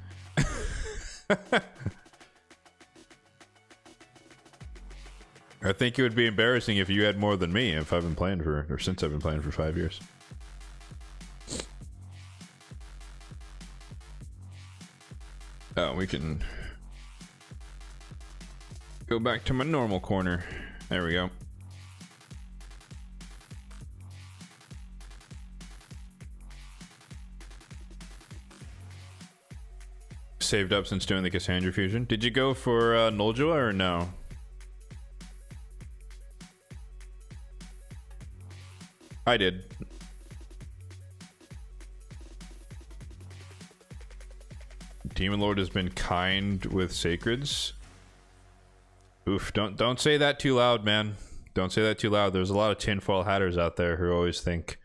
Speaker 1: I think it would be embarrassing if you had more than me if I've been playing for, or since I've been playing for 5 years. Oh, we can go back to my normal corner. There we go. Saved up since doing the Cassandra fusion. Did you go for Noljua or no? I did. Demon Lord has been kind with sacreds. Oof, don't say that too loud, man. Don't say that too loud. There's a lot of tinfoil hatters out there who always think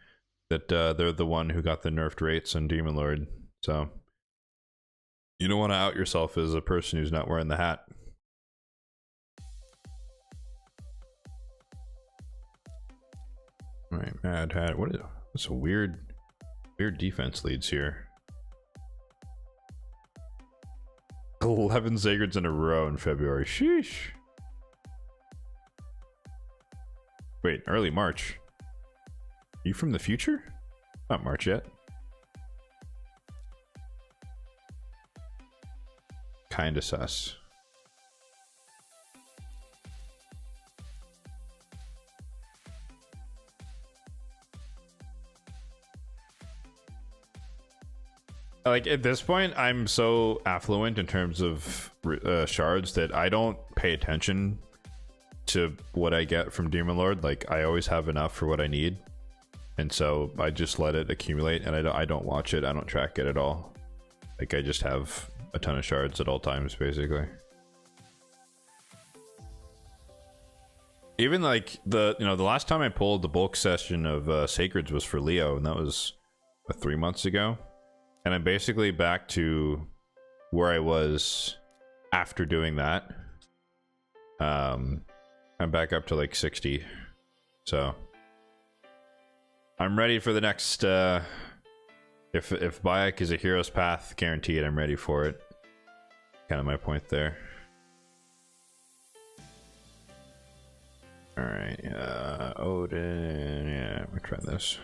Speaker 1: that they're the one who got the nerfed rates on Demon Lord. So you don't want to out yourself as a person who's not wearing the hat. All right, Mad Hat. What's a weird defense leads here? 11 sacreds in a row in February. Sheesh. Wait, early March. You from the future? Not March yet. Kinda sus. Like at this point, I'm so affluent in terms of shards that I don't pay attention to what I get from Demon Lord. Like I always have enough for what I need, and so I just let it accumulate, and I don't watch it. I don't track it at all. Like I just have a ton of shards at all times, basically. Even like the last time I pulled the bulk session of Sacreds was for Leo, and that was 3 months ago. And I'm basically back to where I was after doing that. I'm back up to like 60. So I'm ready for the next if Bayek is a hero's path guaranteed, I'm ready for it. Kind of my point there. Alright, Odin, yeah, we'll try this.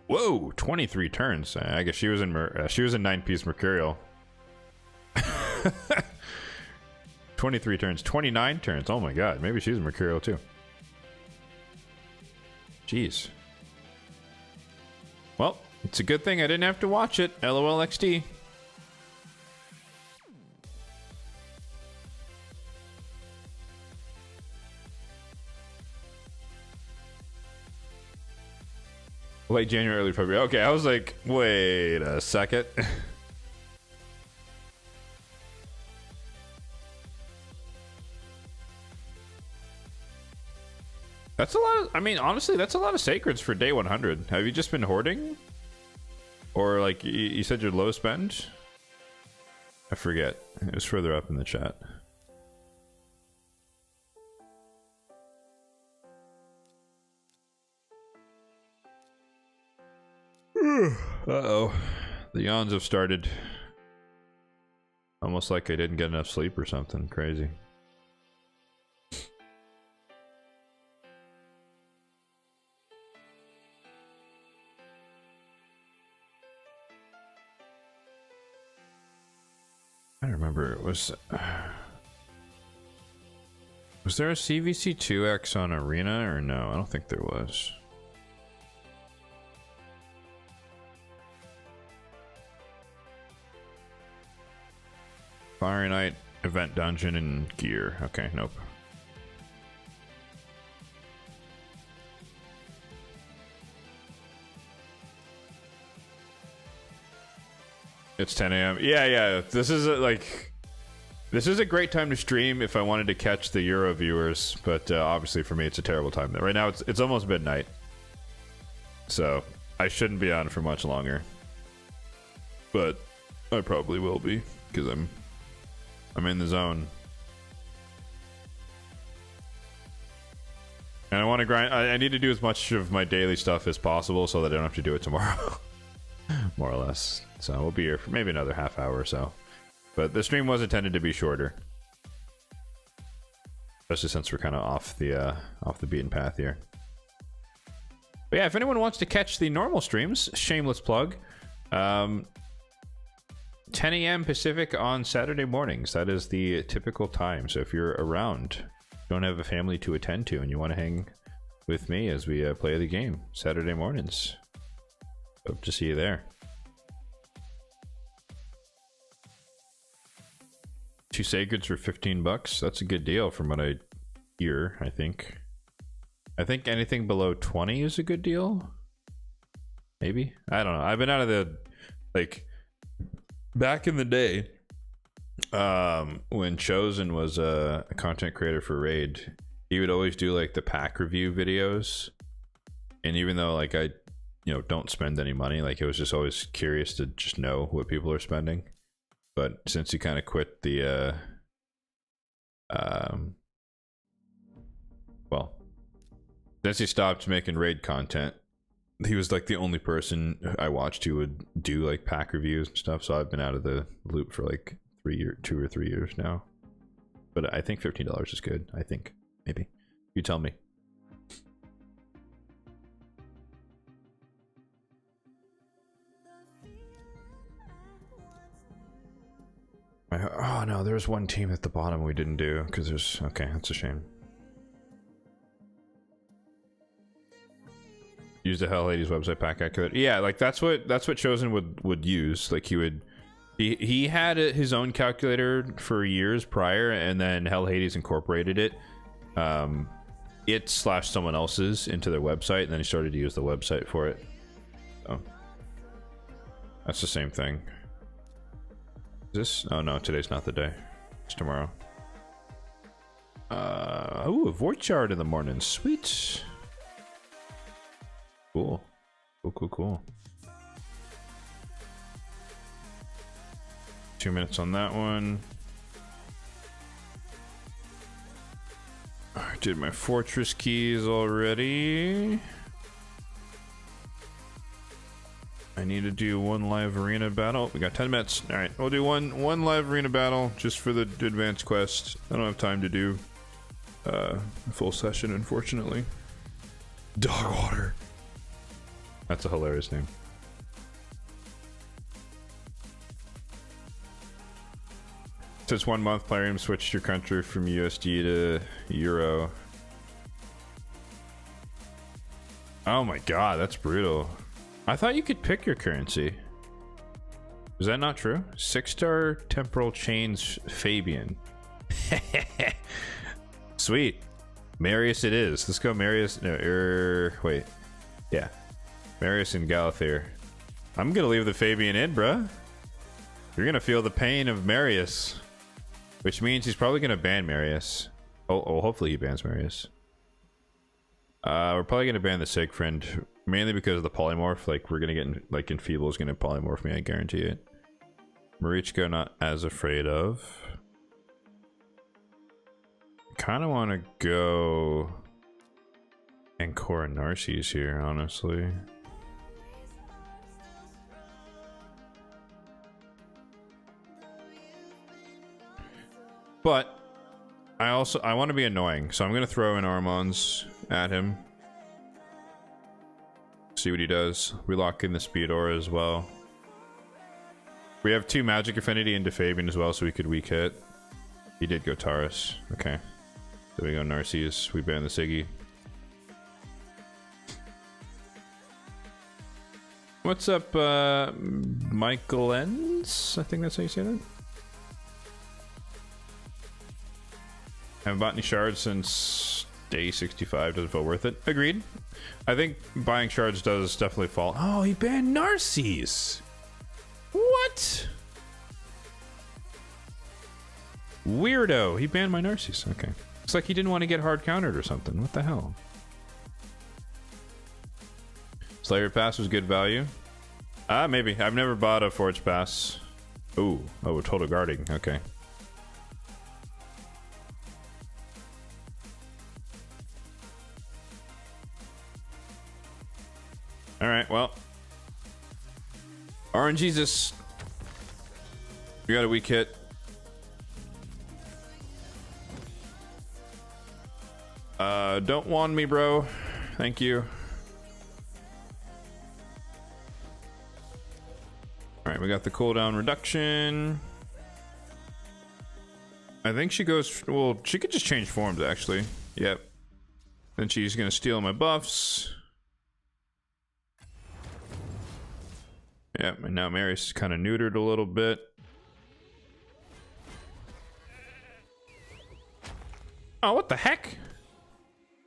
Speaker 1: Whoa, 23 turns. I guess she was in 9-piece Mercurial. 23 turns, 29 turns. Oh my god, maybe she's Mercurial too. Jeez. Well, it's a good thing I didn't have to watch it. LOL XD. Late January, early February. Okay, I was like, wait a second. That's a lot of, I mean, honestly, that's a lot of sacreds for day 100. Have you just been hoarding? Or like, you said you're low spend? I forget. It was further up in the chat. Uh-oh. The yawns have started. Almost like I didn't get enough sleep or something crazy. I don't remember. Was there a CVC2X on Arena or no? I don't think there was. Fire Night, Event Dungeon, and Gear. Okay, nope. It's 10 a.m. Yeah. This is a great time to stream if I wanted to catch the Euro viewers, but obviously for me it's a terrible time. Right now it's almost midnight, so I shouldn't be on for much longer, but I probably will be because I'm in the zone. And I want to grind. I need to do as much of my daily stuff as possible so that I don't have to do it tomorrow. More or less. So we'll be here for maybe another half hour or so. But the stream was intended to be shorter. Especially since we're kind of off the beaten path here. But yeah, if anyone wants to catch the normal streams, shameless plug. 10 a.m. Pacific on Saturday mornings. That is the typical time. So if you're around, don't have a family to attend to, and you want to hang with me as we play the game Saturday mornings, hope to see you there. 2 sacreds for $15. That's a good deal from what I hear. I think anything below 20 is a good deal. Maybe, I don't know. I've been out of the, like, back in the day, when Chosen was a content creator for Raid, he would always do like the pack review videos, and even though like I don't spend any money, like it was just always curious to just know what people are spending. But since he kind of quit the well, since he stopped making Raid content, he was like the only person I watched who would do like pack reviews and stuff. So I've been out of the loop for like 2 or 3 years now. But I think $15 is good. I think, maybe. You tell me. Oh no, there's one team at the bottom we didn't do because there's, okay, that's a shame. Use the Hell Ladies website pack calculator. Yeah, like that's what Chosen would use. Like he had his own calculator for years prior, and then Hell Hades incorporated it. It slashed someone else's into their website, and then he started to use the website for it. So that's the same thing. Is this? Oh no, today's not the day. It's tomorrow. Oh, a void shard in the morning. Sweet. Cool. Cool. 2 minutes on that one. I did my fortress keys already. I need to do one live arena battle. We got 10 minutes. All right, we'll do one live arena battle just for the advanced quest. I don't have time to do a full session, unfortunately. Dogwater. That's a hilarious name. Since 1 month, Plarium switched your country from USD to Euro. Oh my god, that's brutal. I thought you could pick your currency. Is that not true? 6-star Temporal Chains Fabian. Sweet. Marius it is. Let's go Marius. No, wait. Yeah. Marius and Galather. I'm gonna leave the Fabian in, bruh. You're gonna feel the pain of Marius. Which means he's probably gonna ban Marius. Oh, hopefully he bans Marius. We're probably gonna ban the Sigfriend, mainly because of the polymorph. Like we're gonna get like Enfeeble is gonna polymorph me, I guarantee it. Marichka not as afraid of. Kind of want to go Ancora Narces here, honestly. But I want to be annoying, so I'm gonna throw in Armons at him. See what he does. We lock in the speed aura as well. We have 2 magic affinity into Fabian as well, so we could weak hit. He did go Taurus. Okay. There we go, Narcissus. We ban the Siggy. What's up, Michael Enns? I think that's how you say that. Haven't bought any shards since day 65. Doesn't feel worth it. Agreed. I think buying shards does definitely fall. Oh, he banned Narcissus. What? Weirdo. He banned my Narcissus. Okay. Looks like he didn't want to get hard countered or something. What the hell? Slayer Pass was good value. Maybe. I've never bought a Forge Pass. Ooh. Oh, Total Guarding. Okay. Alright, well. RNGesus. We got a weak hit. Don't wand me, bro. Thank you. Alright, we got the cooldown reduction. I think she goes... Well, she could just change forms, actually. Yep. Then she's gonna steal my buffs. Yep, and now Marius is kind of neutered a little bit. Oh, what the heck?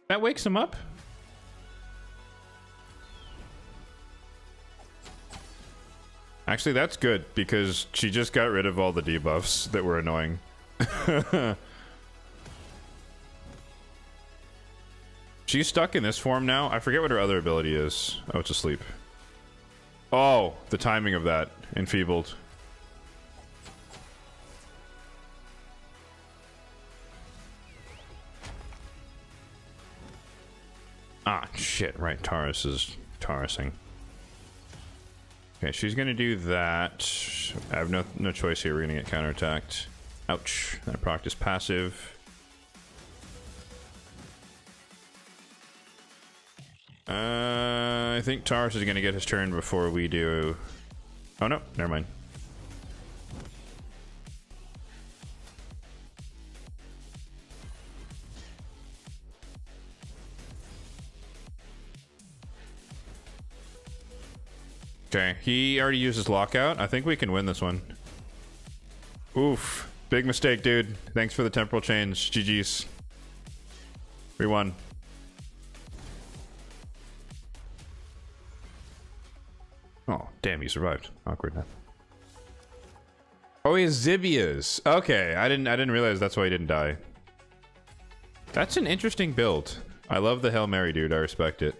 Speaker 1: That wakes him up? Actually, that's good, because she just got rid of all the debuffs that were annoying. She's stuck in this form now. I forget what her other ability is. Oh, it's asleep. Oh, the timing of that. Enfeebled. Ah, shit. Right, Taurus is Taurusing. Okay, she's gonna do that. I have no choice here. We're gonna get counterattacked. Ouch. That proc is passive. I think Taurus is gonna get his turn before we do. Oh no, never mind. Okay, he already used his lockout. I think we can win this one. Oof. Big mistake, dude. Thanks for the temporal change. GG's. We won. Oh, damn, he survived. Awkward. Oh, he has Zibias. Okay, I didn't realize that's why he didn't die. That's an interesting build. I love the Hail Mary, dude. I respect it.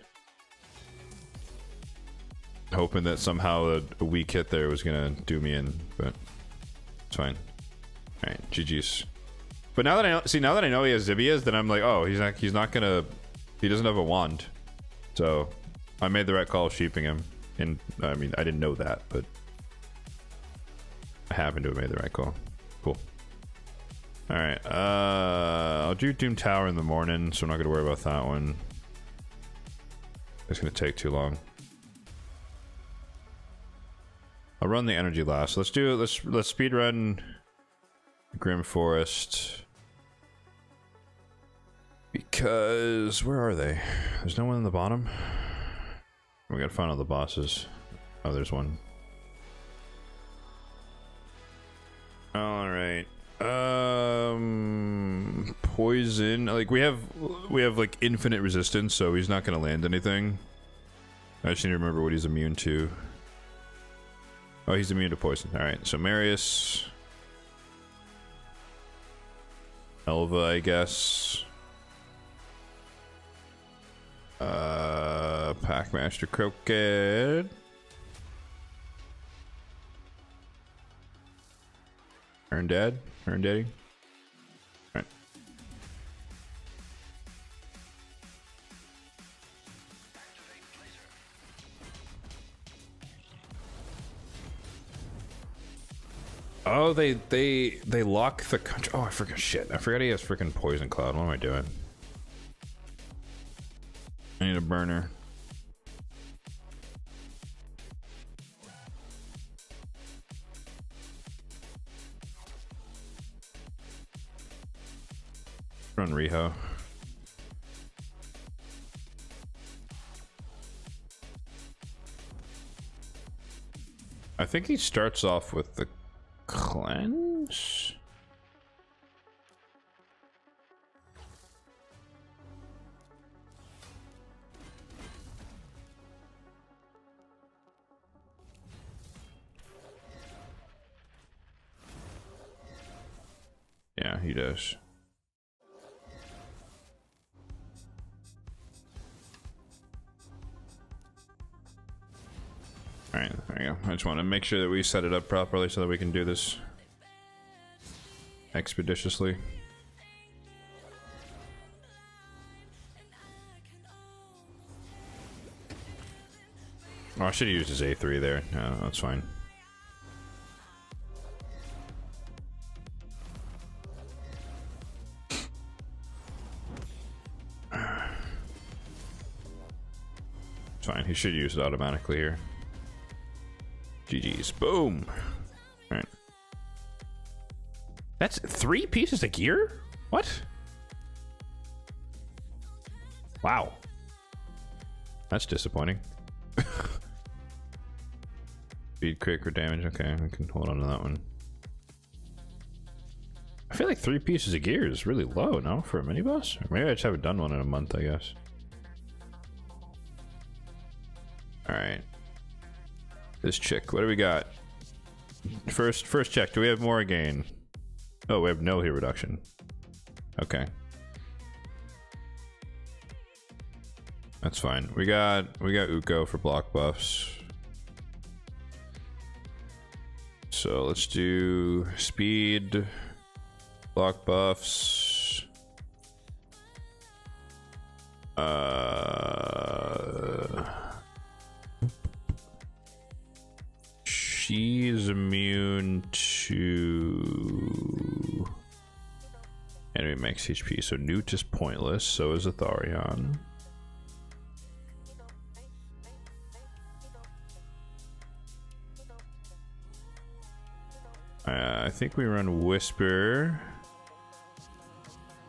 Speaker 1: Hoping that somehow a weak hit there was gonna do me in, but it's fine. All right, GG's. But now that I know he has Zibias, then I'm like, oh, he doesn't have a wand, so I made the right call of sheeping him. And I mean, I didn't know that, but I happen to have made the right call. Cool. All right, I'll do Doom Tower in the morning, so I'm not gonna worry about that one. It's gonna take too long. I'll run the energy last. Let's do it. Let's speed run Grim Forest. Because where are they? There's no one in the bottom. We gotta find all the bosses. Oh, there's one. All right. Poison. Like we have like infinite resistance, so he's not gonna land anything. I just need to remember what he's immune to. Oh, he's immune to poison. Alright, so Marius. Elva, I guess. Packmaster Crooked. Earn Dad? Earn Daddy? Alright. Oh, they lock the country. Oh, I forgot. Shit, I forgot he has freaking Poison Cloud. What am I doing? I need a burner. Run Riho. I think he starts off with the cleanse. Yeah, he does. I just want to make sure that we set it up properly so that we can do this expeditiously. Oh, I should have used his A3 there. No, that's fine. It's fine. He should use it automatically here. GG's. Boom. All right. That's 3 pieces of gear? What? Wow. That's disappointing. Speed, crit, or damage. Okay, we can hold on to that one. I feel like 3 pieces of gear is really low, no? For a mini boss? Or maybe I just haven't done one in a month, I guess. Alright. This chick, what do we got? First check, do we have more gain? Oh, we have no hit reduction. Okay. That's fine. We got Uko for block buffs. So let's do speed, block buffs. She's immune to enemy max HP, so Newt is pointless, so is Atharion. I think we run Whisper,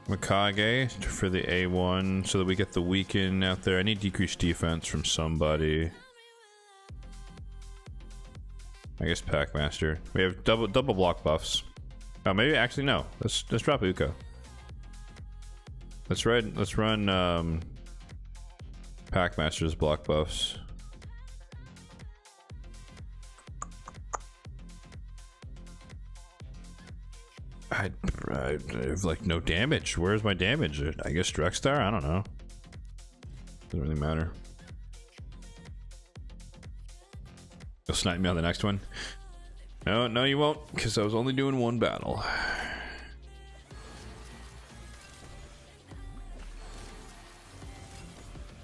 Speaker 1: Mikage for the A1 so that we get the weaken out there. I need decreased defense from somebody. I guess Packmaster. We have double block buffs. Oh, maybe actually no. Let's drop Uko. Let's run Packmaster's block buffs. I have like no damage. Where's my damage? I guess Drexstar? I don't know. Doesn't really matter. You'll snipe me on the next one? No, you won't, because I was only doing 1 battle.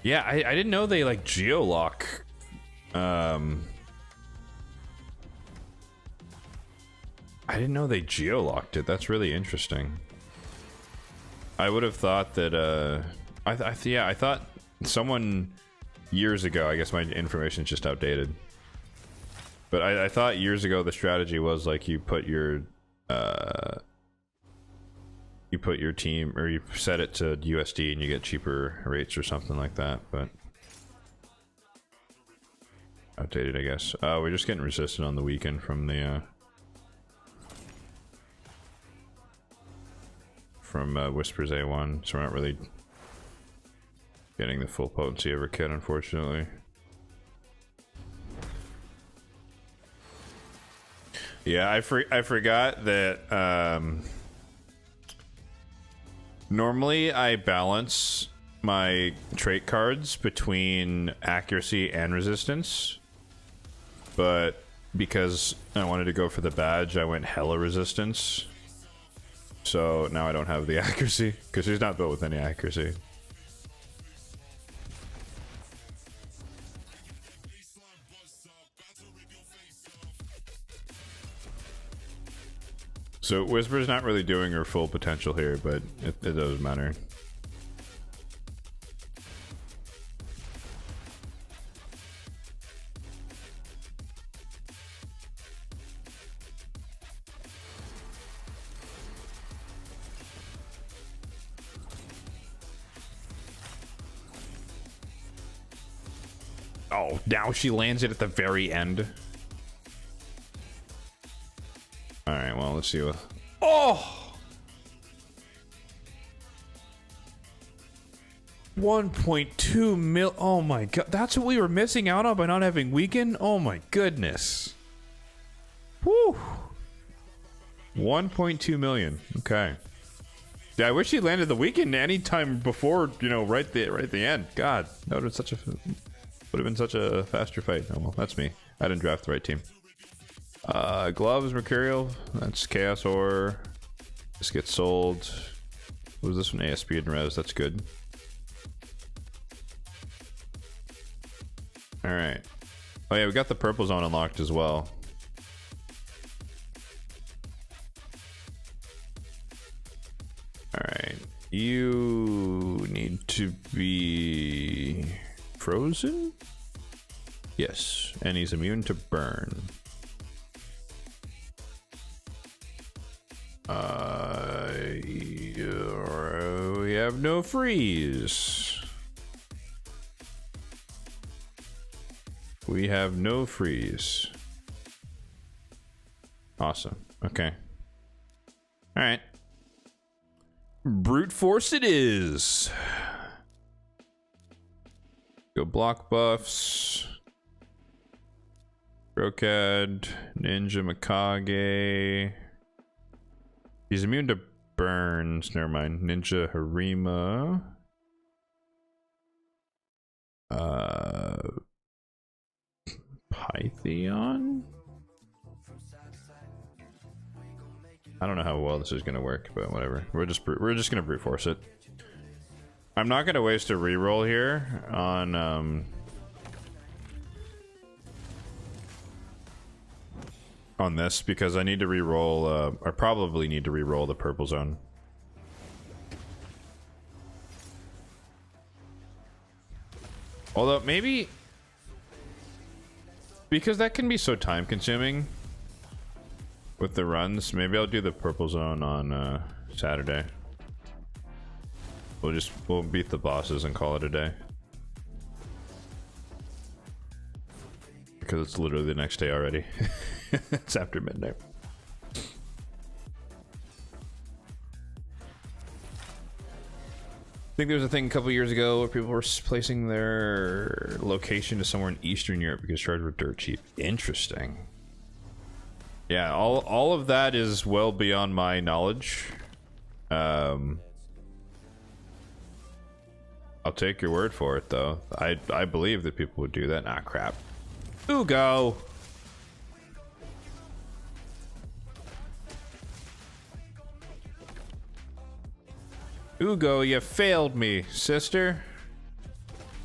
Speaker 1: Yeah, I didn't know they like geolock. I didn't know they geolocked it. That's really interesting. I would have thought that I thought someone years ago, I guess my information is just outdated. But I thought years ago the strategy was like you put your team, or you set it to USD and you get cheaper rates or something like that, but outdated, I guess. We're just getting resisted on the weekend from the Whisper's A1, so we're not really getting the full potency of her kit, unfortunately. Yeah, I forgot that normally I balance my trait cards between accuracy and resistance, but because I wanted to go for the badge, I went hella resistance. So now I don't have the accuracy, because she's not built with any accuracy. So Whisper's not really doing her full potential here, but it doesn't matter. Oh, now she lands it at the very end. Alright, well, let's see what... Oh! 1.2 mil... Oh my god, that's what we were missing out on by not having weekend? Oh my goodness. Whew. 1.2 million. Okay. Yeah, I wish he landed the weekend anytime before, you know, right at the end. God, that would have been such a faster fight. Oh well, that's me. I didn't draft the right team. Gloves, Mercurial. That's Chaos Ore. This gets sold. What was this one? ASP and Res. That's good. Alright. Oh yeah, we got the purple zone unlocked as well. Alright. You need to be frozen? Yes. And he's immune to burn. We have no freeze. We have no freeze. Awesome. Okay. All right. Brute force it is. Go block buffs. Brocad, Ninja Mikage. He's immune to burns. Never mind. Ninja Harima. Pythion? I don't know how well this is gonna work, but whatever. We're just gonna brute force it. I'm not gonna waste a reroll here on this because I need to reroll. I probably need to reroll the purple zone. Although maybe because that can be so time consuming with the runs, maybe I'll do the purple zone on Saturday. We'll beat the bosses and call it a day. Because it's literally the next day already. It's after midnight. I think there was a thing a couple years ago where people were placing their location to somewhere in Eastern Europe because shards were dirt cheap. Interesting. Yeah, all of that is well beyond my knowledge. I'll take your word for it, though. I believe that people would do that. Ah, crap. Ugo! Ugo, you failed me, sister.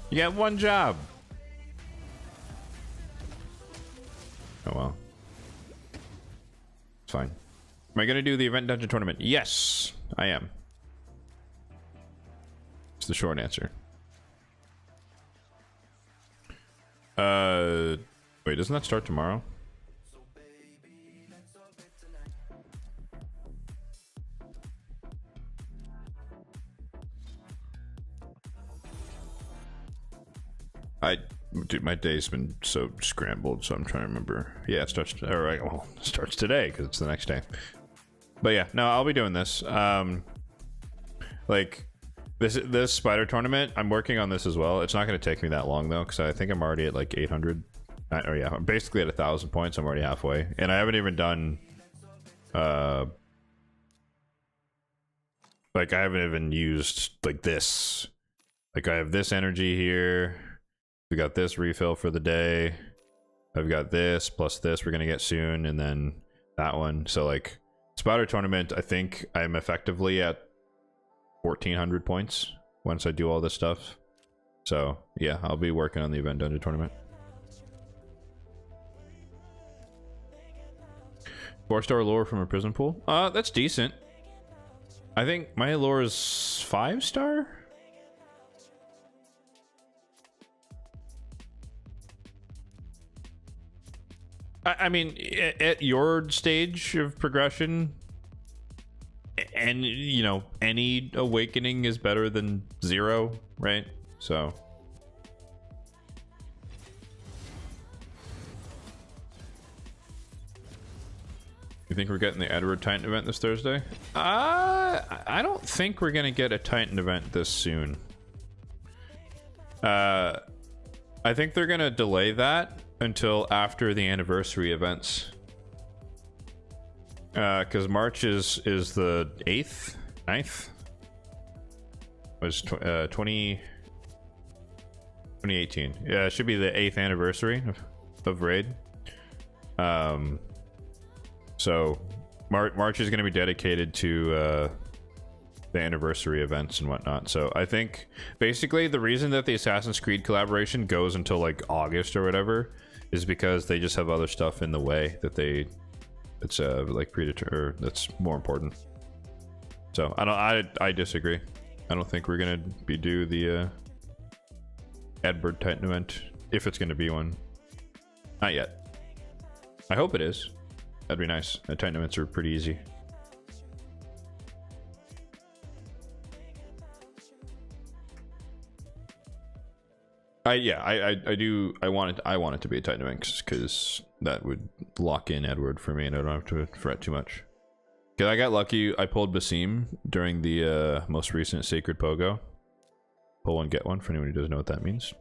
Speaker 1: You got one job. Oh well. It's fine. Am I gonna do the event dungeon tournament? Yes, I am. It's the short answer. Wait, doesn't that start tomorrow? Dude, my day's been so scrambled, so I'm trying to remember. Yeah, it starts. All right, well, it starts today because it's the next day. But yeah, no, I'll be doing this. Like this spider tournament, I'm working on this as well. It's not going to take me that long though, because I think I'm already at like 800. Or yeah, I'm basically at 1,000 points. I'm already halfway, and I haven't even done. Like I haven't even used like this. Like I have this energy here. We got this refill for the day. I've got this plus this we're gonna get soon, and then that one. So like spider tournament, I think I'm effectively at 1,400 points once I do all this stuff. So yeah, I'll be working on the event dungeon tournament. 4-star lore from a prison pool. That's decent. I think my lore is 5-star. I mean, at your stage of progression, and you know, any awakening is better than 0, right? So you think we're getting the Edward Titan event this Thursday? I don't think we're gonna get a Titan event this soon. I think they're gonna delay that until after the anniversary events, because March is the 8th, 9th. Was 2018. Yeah, it should be the 8th anniversary of Raid. So March is going to be dedicated to the anniversary events and whatnot. So I think basically the reason that the Assassin's Creed collaboration goes until like August or whatever is because they just have other stuff in the way that it's like predetermined, that's more important. So I disagree. I don't think we're gonna do the Edward Titan event, if it's gonna be one. Not yet. I hope it is. That'd be nice. The Titan events are pretty easy. I want it to be a Titan event because that would lock in Edward for me and I don't have to fret too much. Because I got lucky, I pulled Basim during the most recent Sacred Pogo. Pull one, get one, for anyone who doesn't know what that means.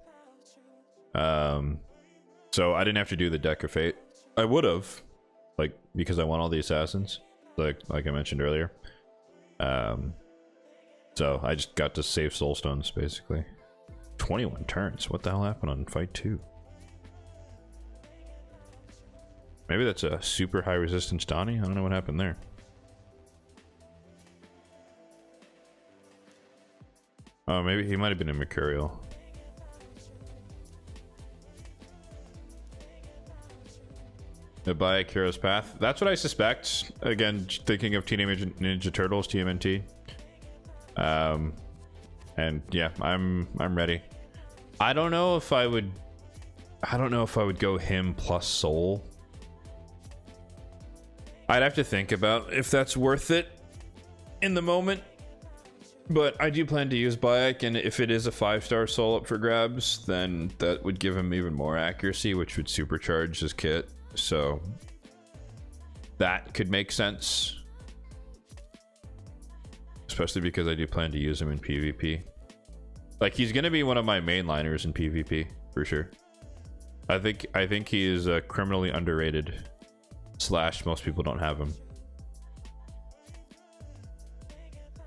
Speaker 1: So I didn't have to do the Deck of Fate. I would have, like, because I want all the assassins, like I mentioned earlier. So I just got to save soul stones, basically. 21 turns. What the hell happened on fight 2? Maybe that's a super high resistance Donnie. I don't know what happened there. Oh, maybe he might have been a Mercurial. The Bayek Hero's Path. That's what I suspect. Again, thinking of Teenage Ninja Turtles, TMNT. And yeah, I'm ready. I don't know if I would go him plus Soul. I'd have to think about if that's worth it in the moment. But I do plan to use Bayek, and if it is a 5-star Soul up for grabs, then that would give him even more accuracy, which would supercharge his kit. So that could make sense. Especially because I do plan to use him in PvP. Like, he's gonna be one of my mainliners in PvP for sure. I think he is criminally underrated. / most people don't have him.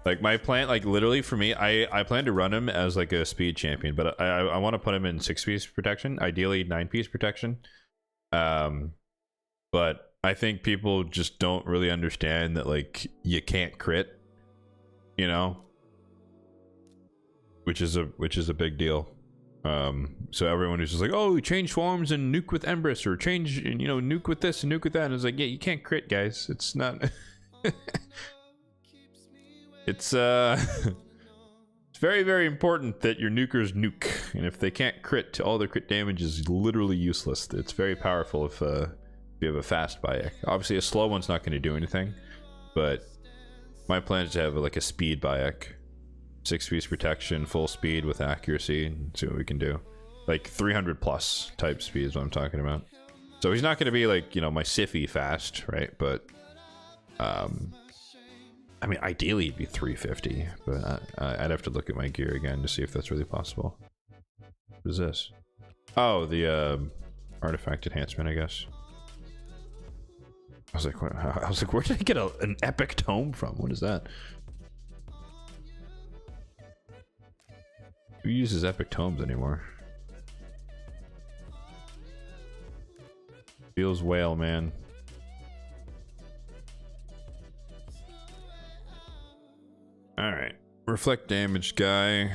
Speaker 1: Like, my plan, like, literally for me, I plan to run him as like a speed champion, but I want to put him in 6-piece protection, ideally 9-piece protection. But I think people just don't really understand that, like, you can't crit, you know, which is a big deal. So everyone who's just like, oh, change forms and nuke with Empress, or change, and, you know, nuke with this and nuke with that, and it's like, yeah, you can't crit, guys. It's not. It's it's very, very important that your nukers nuke, and if they can't crit, all their crit damage is literally useless. It's very powerful if you have a fast Bayek. Obviously, a slow one's not going to do anything, but my plan is to have like a speed Bayek, 6-piece protection, full speed with accuracy, and see what we can do. Like 300 plus type speed is what I'm talking about. So he's not going to be like, you know, my Siffy fast, right? But I mean, ideally he'd be 350, but I'd have to look at my gear again to see if that's really possible. What is this? Oh, the artifact enhancement, I guess. I was like, where did I get an epic tome from? What is that? Who uses epic tomes anymore? Feels whale, man. Alright. Reflect damage guy.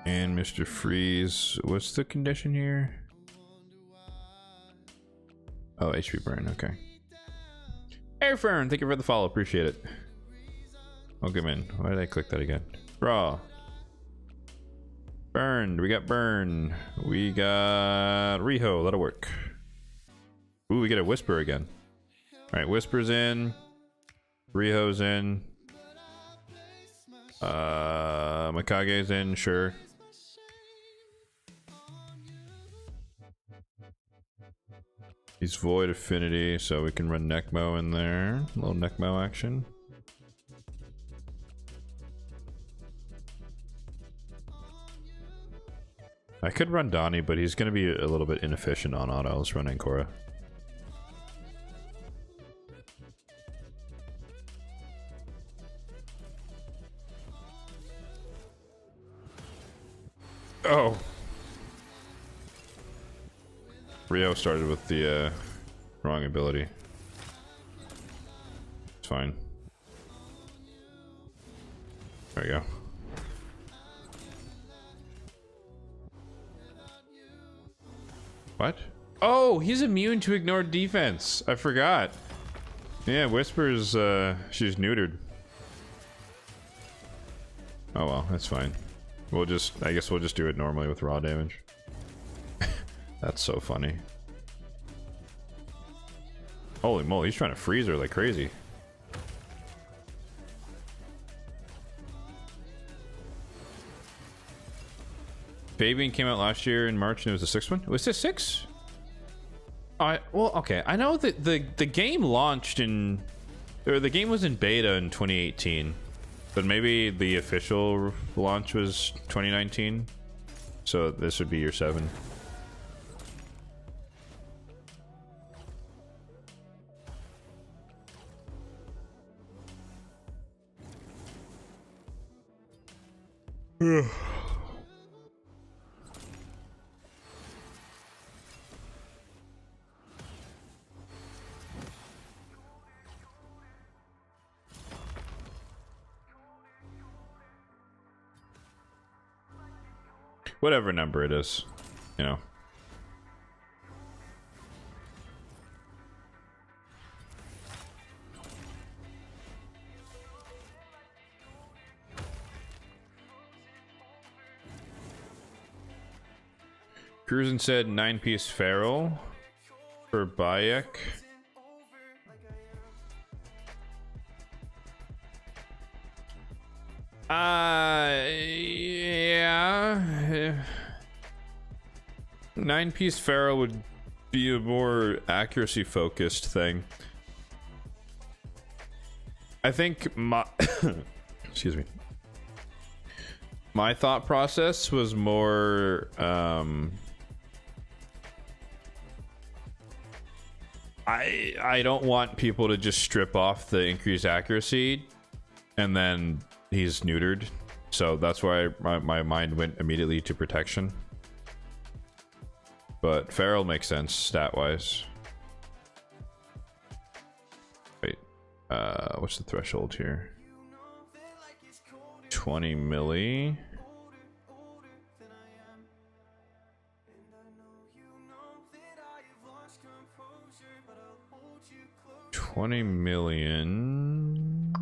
Speaker 1: And Mr. Freeze. What's the condition here? Oh, HP burn, okay. Hey Fern, thank you for the follow, appreciate it. Welcome in. Why did I click that again? Raw. Burn, we got burn. We got Riho, that'll work. Ooh, we get a Whisper again. Alright, Whisper's in. Riho's in. Mikage's in, sure. He's Void Affinity, so we can run Necmo in there. A little Necmo action. I could run Donnie, but he's going to be a little bit inefficient on auto. Let's run Ancora. Oh. Rio started with the wrong ability. It's fine. There we go. What? Oh, he's immune to ignored defense. I forgot. Yeah, Whisper's, she's neutered. Oh well, that's fine. I guess we'll just do it normally with raw damage. That's so funny. Holy moly, he's trying to freeze her like crazy. Fabian came out last year in March and it was the sixth one? Was this 6? Well, okay. I know that the game launched in... Or the game was in beta in 2018. But maybe the official launch was 2019. So this would be year 7. Whatever number it is, you know. Cruisin said 9-piece Feral for Bayek. Yeah. 9-piece Feral would be a more accuracy focused thing. I think my excuse me. My thought process was more I don't want people to just strip off the increased accuracy and then he's neutered, so that's why my mind went immediately to protection. But Feral makes sense stat wise. Wait, what's the threshold here? 20 milli. $20 million.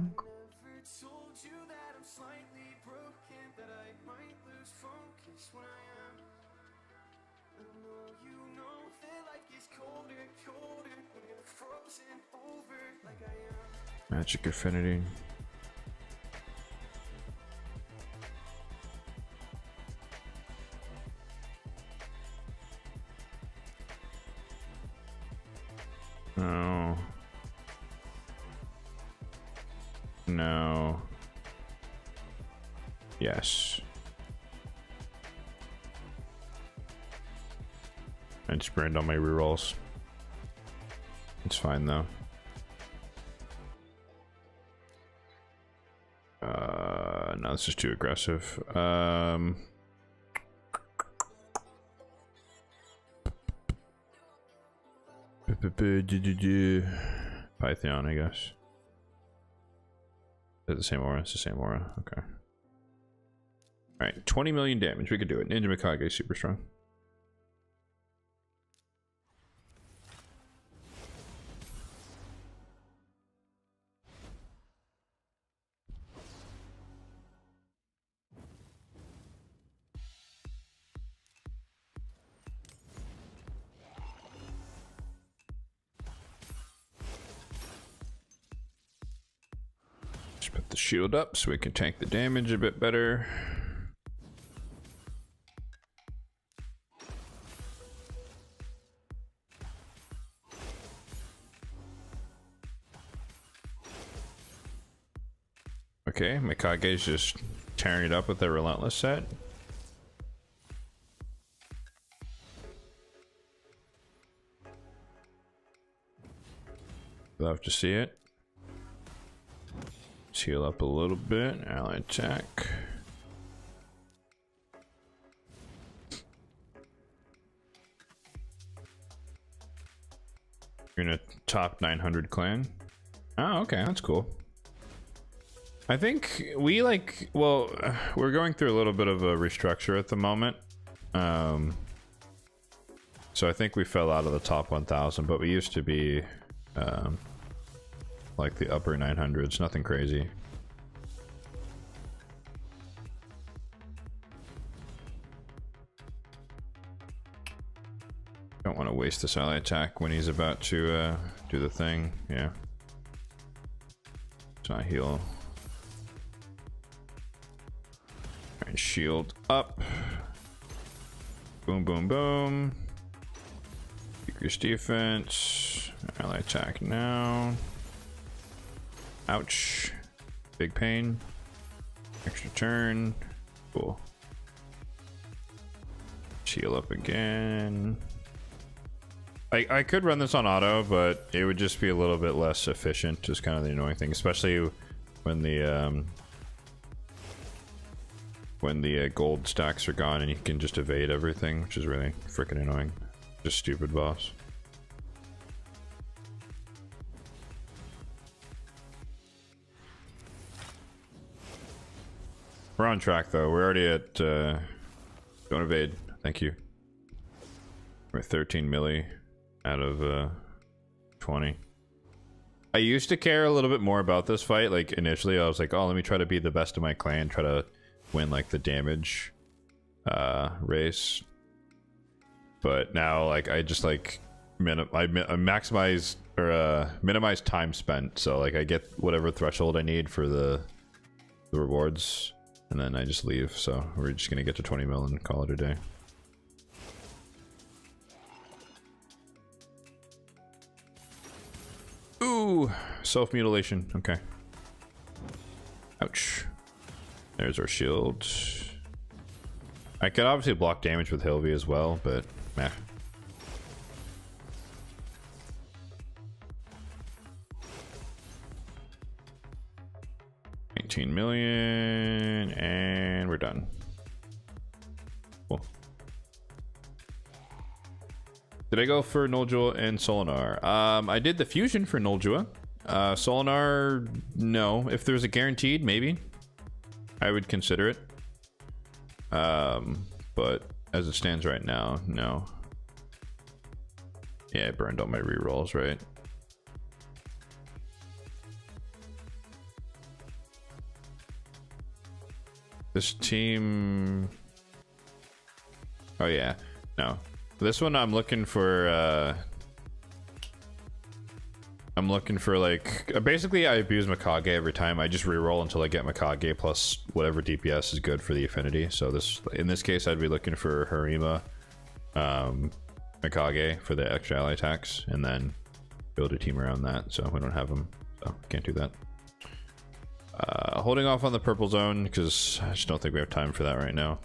Speaker 1: Magic Affinity. No. No. Yes. I just burned on my rerolls. It's fine though. No, this is too aggressive. Python, I guess. Is it the same aura? It's the same aura. Okay. Alright, 20 million damage. We could do it. Ninja Mikage is super strong. Put the shield up so we can tank the damage a bit better. Okay, Mikage's just tearing it up with their relentless set. Love to see it. Let's heal up a little bit. Ally attack. You're in a top 900 clan. Oh, okay, that's cool. I think we like, well, we're going through a little bit of a restructure at the moment. So I think we fell out of the top 1000, but we used to be like the upper 900s, nothing crazy. Don't want to waste this ally attack when he's about to do the thing. Yeah. Let's not heal. And shield up. Boom, boom, boom. Decrease defense. Ally attack now. Ouch. Big pain. Extra turn. Cool. Heal up again. I could run this on auto, but it would just be a little bit less efficient. Just kind of the annoying thing, especially when the gold stacks are gone and you can just evade everything, which is really freaking annoying. Just stupid boss. We're on track though. We're already at don't evade. Thank you. We're at 13 milli out of 20. I used to care a little bit more about this fight. Like initially I was like, oh, let me try to be the best of my clan, try to win like the damage race. But now like I just like maximize or minimize time spent, so like I get whatever threshold I need for the rewards, and then I just leave. So we're just gonna get to 20 mil and call it a day. Ooh, self-mutilation. Okay. Ouch. There's our shield. I could obviously block damage with Hilvy as well, but meh. $19 million, and we're done. Cool. Did I go for Noljua and Solinar? I did the fusion for Noljua. Solinar, no. If there's a guaranteed, maybe I would consider it. But as it stands right now, no. Yeah, I burned all my rerolls, right? This team... Oh yeah, no. This one I'm looking for like basically I abuse Mikage every time. I just reroll until I get Mikage plus whatever DPS is good for the affinity. So in this case I'd be looking for Harima, Mikage for the extra ally attacks, and then build a team around that. So we don't have them, so can't do that. Holding off on the purple zone because I just don't think we have time for that right now.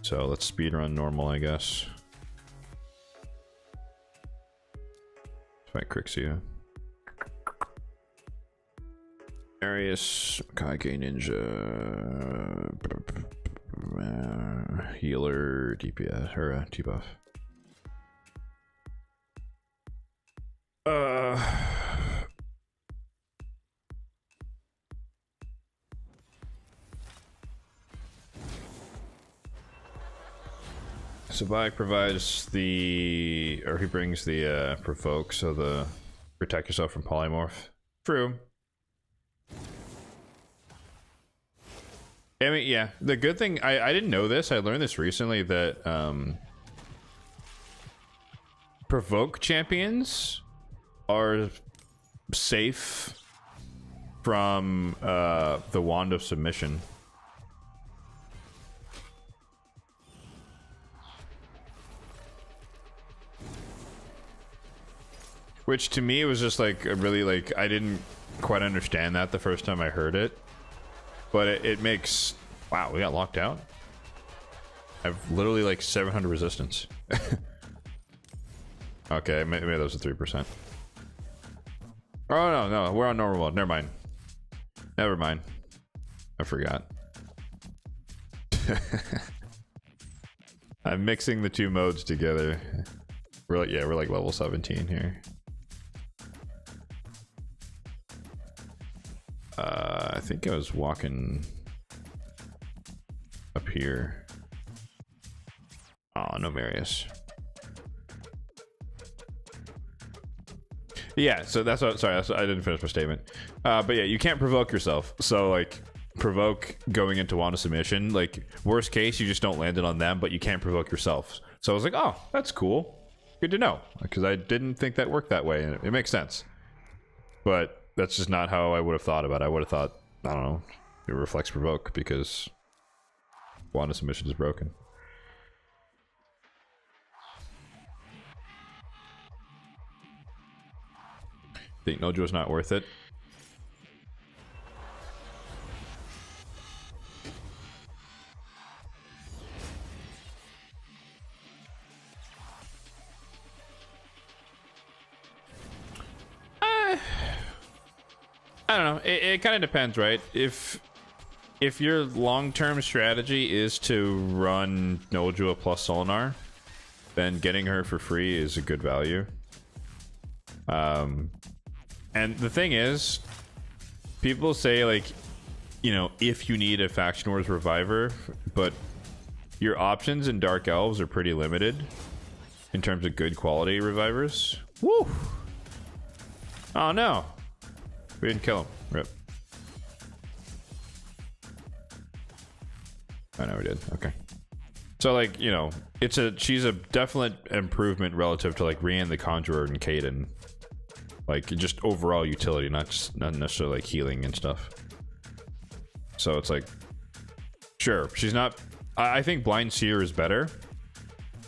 Speaker 1: So let's speedrun normal, I guess. Fight Crixia. Arius, Kage Ninja, healer, DPS, or T-buff. Sabak provides the, or he brings the provoke, so the protect yourself from polymorph. True. I mean, yeah, the good thing, I didn't know this, I learned this recently, that provoke champions are safe from the Wand of Submission. Which to me was just like a really like, I didn't quite understand that the first time I heard it. But it makes, wow, we got locked out. I've literally like 700 resistance. Okay, maybe that was a 3%. Oh no, we're on normal mode. Never mind. Never mind. I forgot. I'm mixing the two modes together. We're like, yeah, we're like level 17 here. I think I was walking up here. Oh, no Marius. Yeah, so that's what, sorry, I didn't finish my statement. But yeah, you can't provoke yourself. So like provoke going into Wanda submission, like worst case, you just don't land it on them, but you can't provoke yourself. So I was like, oh, that's cool. Good to know. Because I didn't think that worked that way, and it makes sense. But that's just not how I would have thought about it. I would have thought, I don't know, it reflects provoke because Wanda submission is broken. Think Nojo's not worth it? I don't know. It kind of depends, right? If your long-term strategy is to run Nojo plus Solinar, then getting her for free is a good value. And the thing is, people say, like, you know, if you need a Faction Wars Reviver, but your options in Dark Elves are pretty limited in terms of good quality revivers. Woo! Oh no! We didn't kill him. Rip. I know we did. Okay. So, like, you know, she's a definite improvement relative to, like, Rian the Conjurer and Kaden. Like, just overall utility, not necessarily like healing and stuff. So it's like, sure, she's not. I think Blind Seer is better,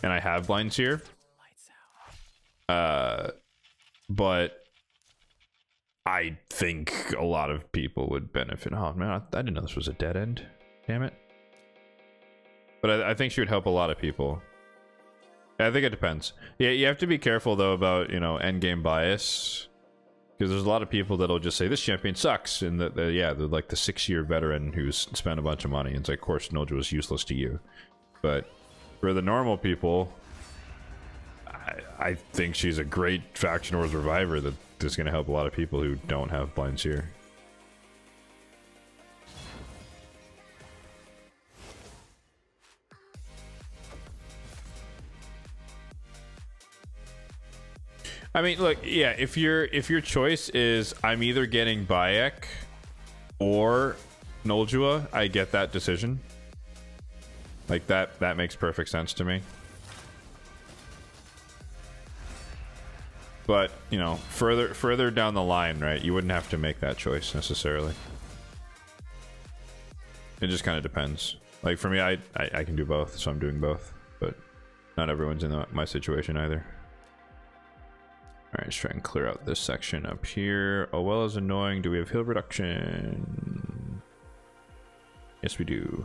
Speaker 1: and I have Blind Seer. But I think a lot of people would benefit. Oh man, I didn't know this was a dead end. Damn it. But I think she would help a lot of people. I think it depends. Yeah, you have to be careful though about, you know, end game bias. Because there's a lot of people that'll just say this champion sucks, and they're like the 6-year veteran who's spent a bunch of money, and it's like, of course Nojo is useless to you. But for the normal people, I think she's a great Faction Wars Reviver that is going to help a lot of people who don't have Blind Seer. I mean, look, yeah, if your choice is I'm either getting Bayek or Noljua, I get that decision. Like that makes perfect sense to me. But, you know, further down the line, right, you wouldn't have to make that choice necessarily. It just kind of depends. Like for me, I can do both, so I'm doing both, but not everyone's in my situation either. Alright, let's try and clear out this section up here. Oh, well, is annoying. Do we have heal reduction? Yes, we do.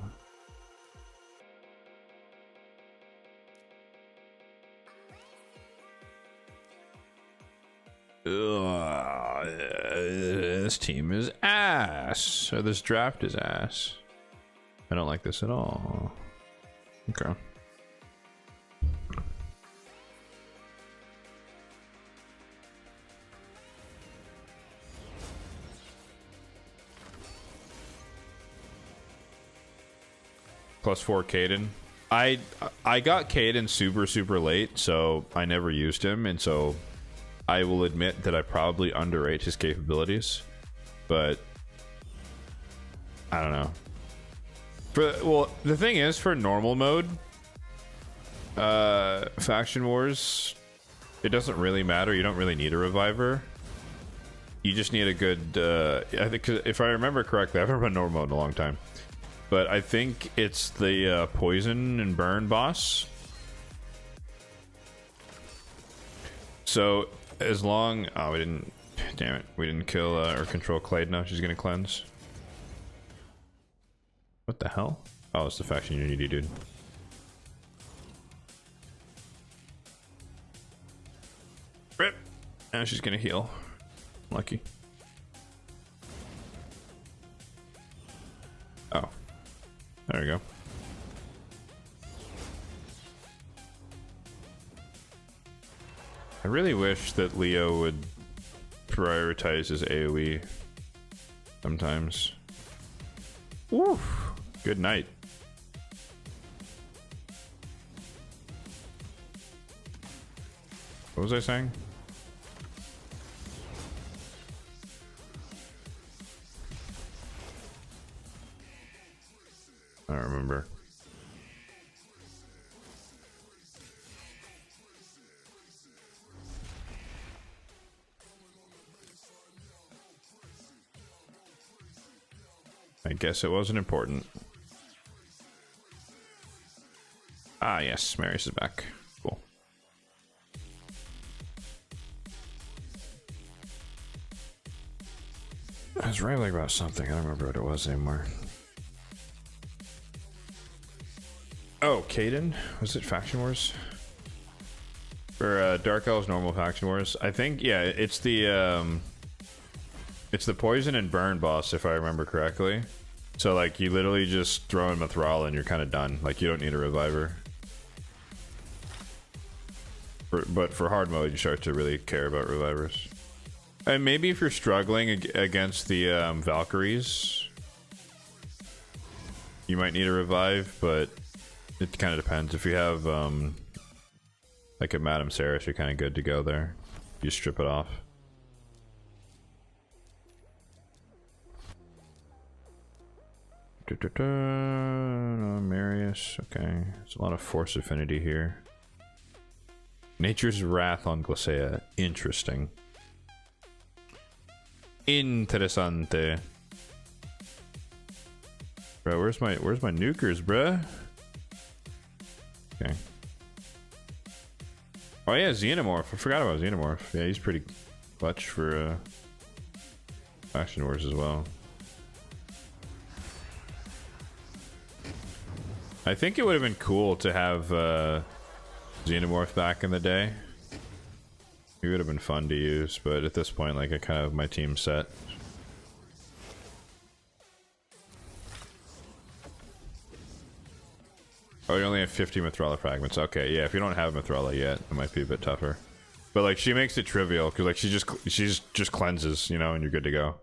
Speaker 1: Ugh, this team is ass. Or this draft is ass. I don't like this at all. Okay. +4 Kaden. I got Kaden super late, so I never used him, and so I will admit that I probably underrate his capabilities, but I don't know. Well, the thing is, for normal mode, Faction Wars, it doesn't really matter. You don't really need a reviver. You just need a good. I think, if I remember correctly, I haven't run normal mode in a long time. But I think it's the poison and burn boss. So as long, oh, we didn't, damn it, we didn't kill or control Clade. Now she's gonna cleanse. What the hell? Oh, it's the faction unity, dude. Rip. Now she's gonna heal. Lucky. Oh. There we go. I really wish that Leo would prioritize his AoE. sometimes. Woo! Good night. What was I saying? I don't remember. I guess it wasn't important. Ah, yes, Marius is back. Cool. I was rambling about something. I don't remember what it was anymore. Oh, Caden? Was it Faction Wars? Or Dark Elves normal Faction Wars? I think, yeah, it's the poison and burn boss, if I remember correctly. So, like, you literally just throw in Mithrala and you're kind of done. Like, you don't need a reviver. But for hard mode, you start to really care about revivers. And maybe if you're struggling against the Valkyries, you might need a revive, but it kind of depends. If you have, like a Madame Saris, you're kind of good to go there. You strip it off. No, Marius. Okay, there's a lot of force affinity here. Nature's Wrath on Glacea. Interesting. Interessante. Bro, where's my nukers, bruh? Okay. Oh yeah, Xenomorph. I forgot about Xenomorph. Yeah, he's pretty clutch for Faction Wars as well. I think it would have been cool to have Xenomorph back in the day. He would have been fun to use, but at this point, like, I kind of have my team set. Oh, you only have 50 Mithrala fragments. Okay, yeah, if you don't have Mithrala yet, it might be a bit tougher. But, like, she makes it trivial, because, like, she just cleanses, you know, and you're good to go.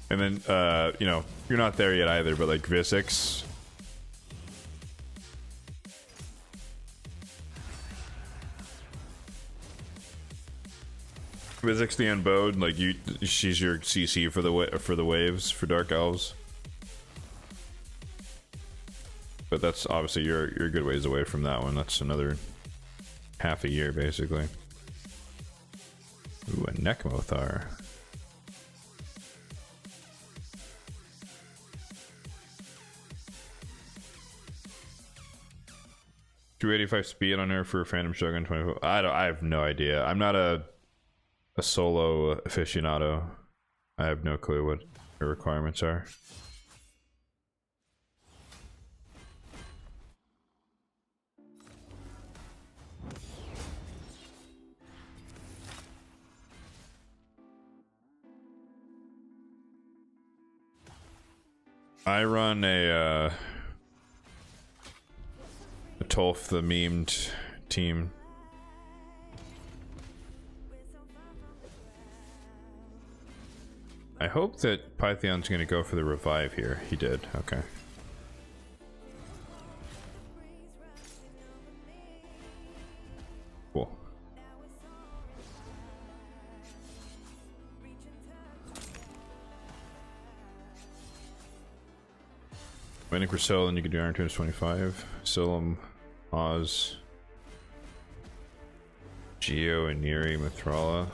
Speaker 1: And then, you know, you're not there yet either, but, like, Visix. Visix the Unbowed, like, she's your CC for the waves for Dark Elves. But that's obviously you're a good ways away from that one. That's another half a year basically. Ooh, a Necmothar. 285 speed on her for Phantom Shogun 24. I have no idea. I'm not a solo aficionado. I have no clue what her requirements are. I run a Tolf the memed team. I hope that Pythion's gonna go for the revive here. He did, okay. Cool. Waiting for Sil, and you can do Iron Turns 25. Silum, Oz, Geo, and Neri, Mithrala.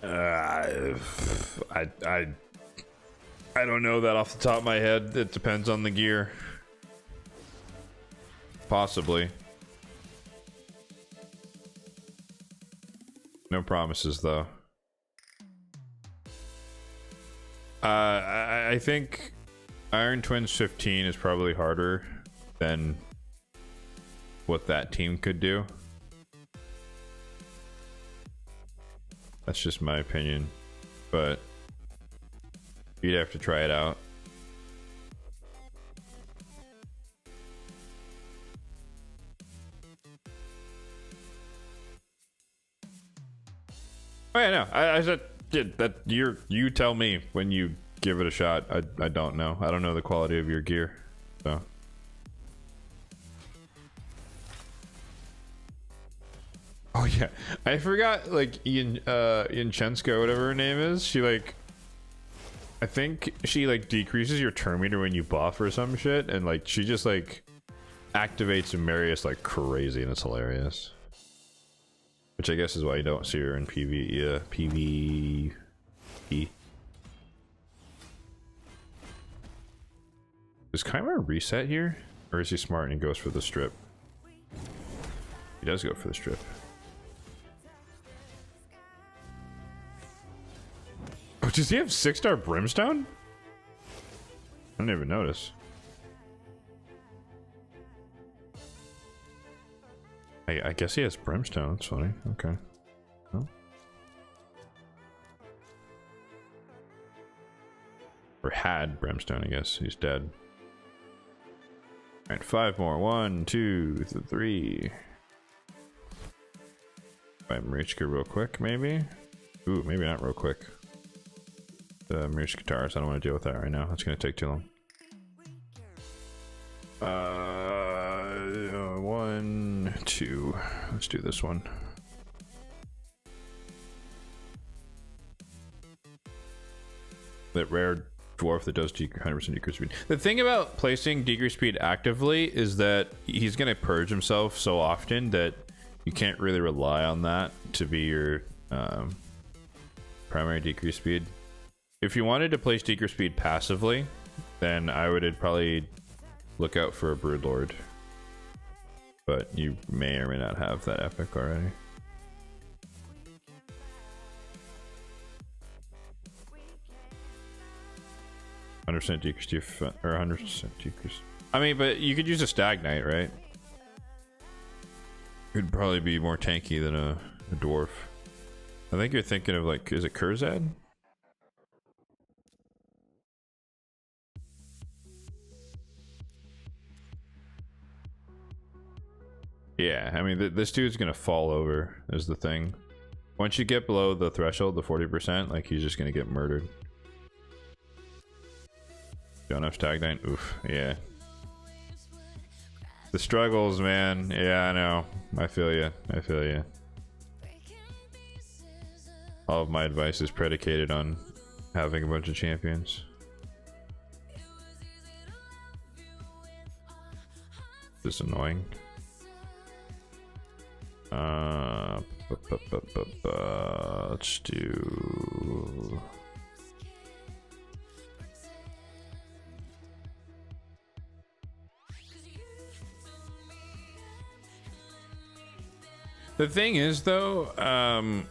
Speaker 1: I don't know that off the top of my head. It depends on the gear. Possibly. No promises though. I think Iron Twins 15 is probably harder than what that team could do. That's just my opinion, but you'd have to try it out. Oh yeah, no, I said that you tell me when you give it a shot. I don't know. I don't know the quality of your gear, so. Oh yeah, I forgot, like Yanchenska, whatever her name is, she like, I think she like decreases your turn meter when you buff or some shit, and like she just like activates Marius like crazy, and it's hilarious. Which I guess is why you don't see her in PvE. Does Kymar reset here? Or is he smart and he goes for the strip? He does go for the strip. Oh, does he have 6-star Brimstone? I didn't even notice. I guess he has Brimstone. That's funny. Okay. Oh. Or had Brimstone, I guess. He's dead. Alright, 5 more. 1, 2, 3. Buy Marichka real quick, maybe? Ooh, maybe not real quick. The Marichka guitars, I don't want to deal with that right now. That's going to take too long. 1, 2. Let's do this one. That rare dwarf that does 100% decrease speed. The thing about placing decrease speed actively is that he's going to purge himself so often that you can't really rely on that to be your primary decrease speed. If you wanted to place decrease speed passively, then I would probably look out for a Broodlord. But you may or may not have that epic already. %100% decrease to your or 100% decrease. I mean, but you could use a Stag Knight, right? It'd probably be more tanky than a dwarf. I think you're thinking of like, is it Kurzad? Yeah, I mean, this dude's gonna fall over is the thing. Once you get below the threshold, the 40%, like he's just gonna get murdered. Don't have Stag Knight? Oof, yeah. The struggles, man. Yeah, I know. I feel you. I feel you. All of my advice is predicated on having a bunch of champions. This is annoying. Let's do... The thing is, though,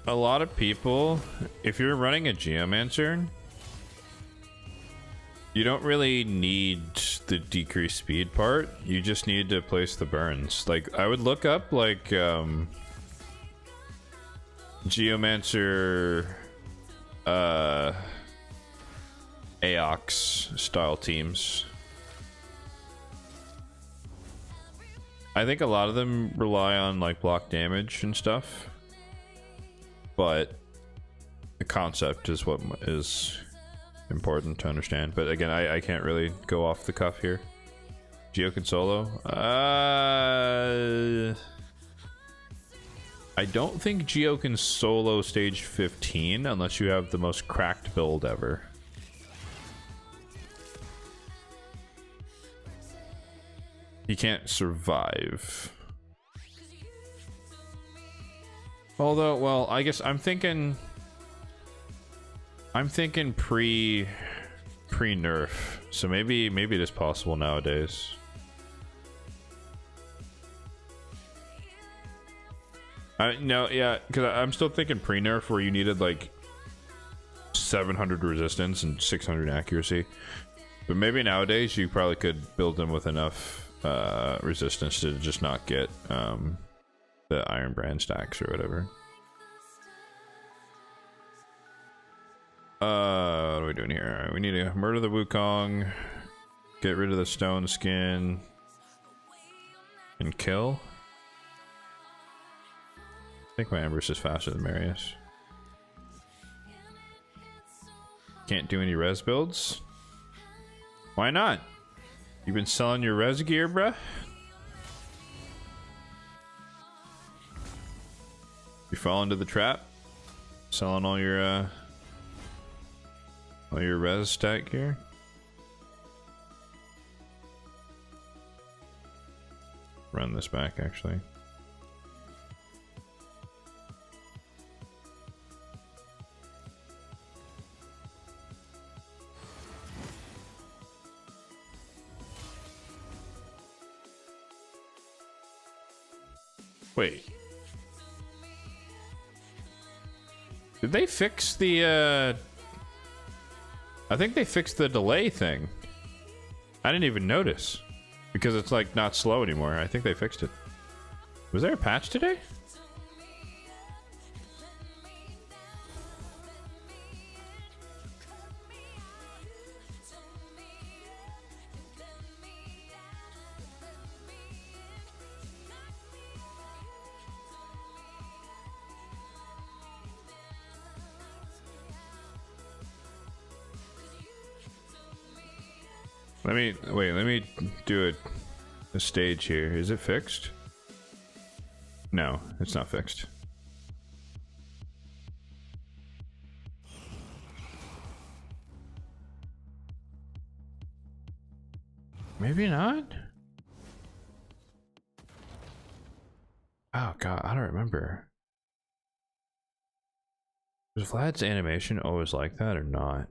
Speaker 1: a lot of people, if you're running a Geomancer, you don't really need the decreased speed part. You just need to place the burns. Like, I would look up, like, Geomancer, Aox style teams. I think a lot of them rely on like block damage and stuff, but the concept is what is important to understand. But again, I can't really go off the cuff here. Geo can solo. I don't think Geo can solo stage 15 unless you have the most cracked build ever. He can't survive. Although, well, I guess I'm thinking pre-nerf. So maybe it is possible nowadays. No, yeah, because I'm still thinking pre-nerf where you needed like 700 resistance and 600 accuracy. But maybe nowadays you probably could build them with enough resistance to just not get the Iron Brand stacks or whatever. What are we doing here? Right, we need to murder the Wukong, get rid of the stone skin, and kill. I think my Empress is faster than Marius. Can't do any res builds. Why not? You've been selling your res gear, bruh? You fall into the trap? Selling all your res stat gear? Run this back, actually. Wait. Did they fix the, I think they fixed the delay thing. I didn't even notice. Because it's like not slow anymore. I think they fixed it. Was there a patch today? Let me do a stage here. Is it fixed? No, it's not fixed. Maybe not? Oh god, I don't remember. Was Vlad's animation always like that or not?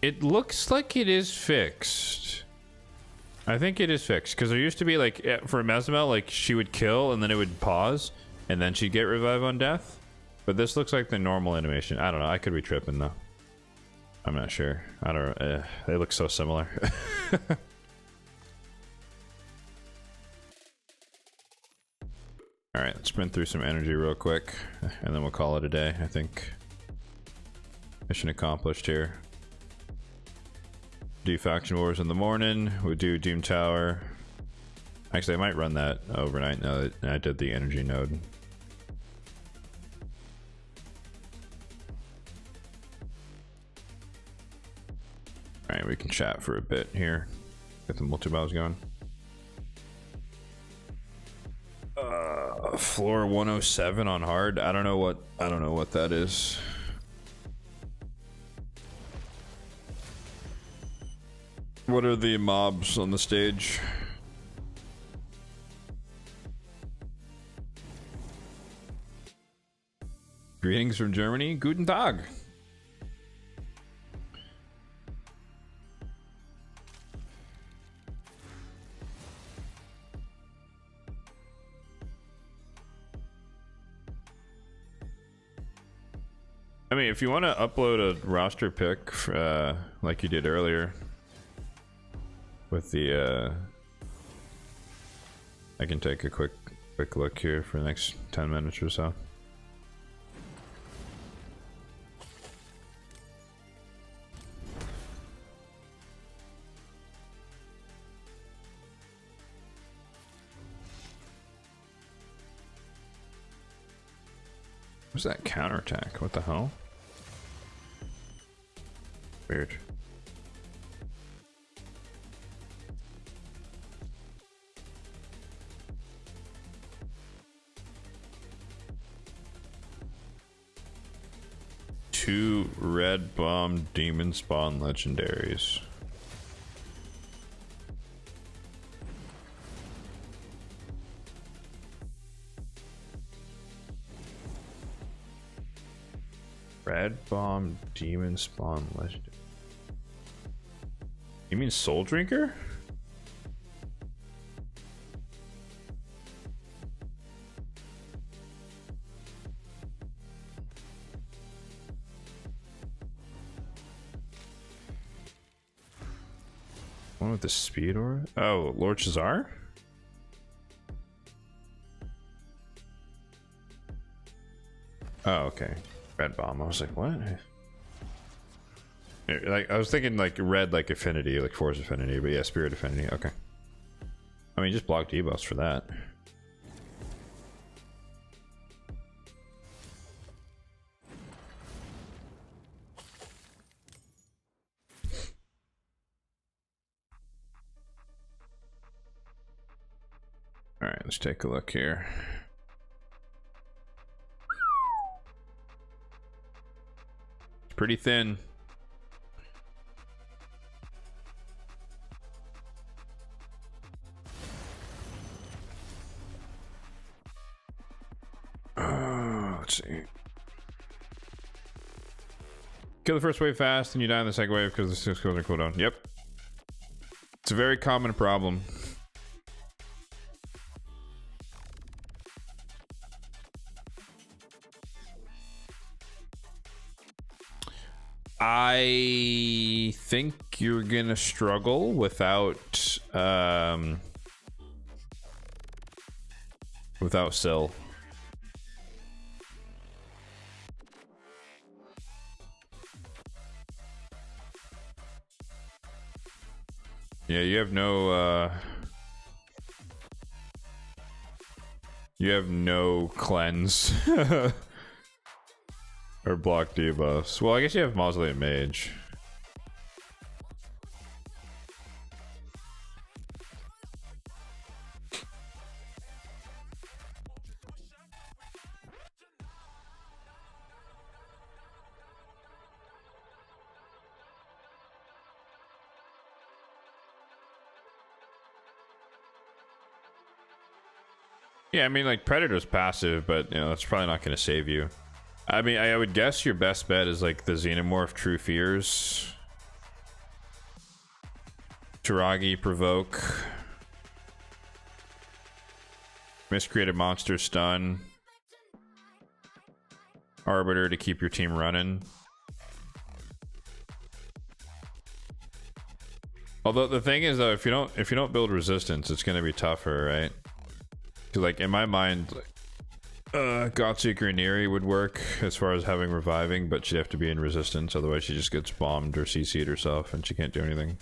Speaker 1: It looks like it is fixed. I think it is fixed because there used to be like for Mesmel, like she would kill and then it would pause and then she'd get revive on death. But this looks like the normal animation. I don't know. I could be tripping though. I'm not sure. I don't. They look so similar. All right, let's sprint through some energy real quick, and then we'll call it a day. I think mission accomplished here. Do faction wars in the morning. We'll do Doom Tower. Actually, I might run that overnight now that I did the energy node. All right, we can chat for a bit here. Get the multi-balls going. Floor 107 on hard. I don't know what that is. What are the mobs on the stage? Greetings from Germany. Guten Tag. I mean, if you want to upload a roster pick like you did earlier with the I can take a quick look here for the next 10 minutes or so. What's that counterattack? What the hell? Weird. Two red bomb demon spawn legendaries. Red bomb demon spawn legend. You mean Soul Drinker? One with the speed aura? Oh, Lord Shazar? Oh, okay. Red bomb. I was like, what? Like, I was thinking like red, like affinity, like force affinity, but yeah, spirit affinity. Okay. I mean, just block debuffs for that. All right, let's take a look here. It's pretty thin. Let's see. Kill the first wave fast, and you die in the second wave because the 6 goes on cooldown. Yep. It's a very common problem. I think you're gonna struggle without Syl. Yeah, you have no cleanse or block debuffs. Well, I guess you have Mausoleum Mage. Yeah, I mean, like, Predator's passive, but, you know, that's probably not going to save you. I mean, I would guess your best bet is, like, the Xenomorph True Fears. Taragi Provoke. Miscreated Monster Stun. Arbiter to keep your team running. Although, the thing is, though, if you don't build resistance, it's going to be tougher, right? Cause like in my mind, Godseeker and Neri would work as far as having reviving, but she'd have to be in resistance, otherwise she just gets bombed or CC'd herself and she can't do anything.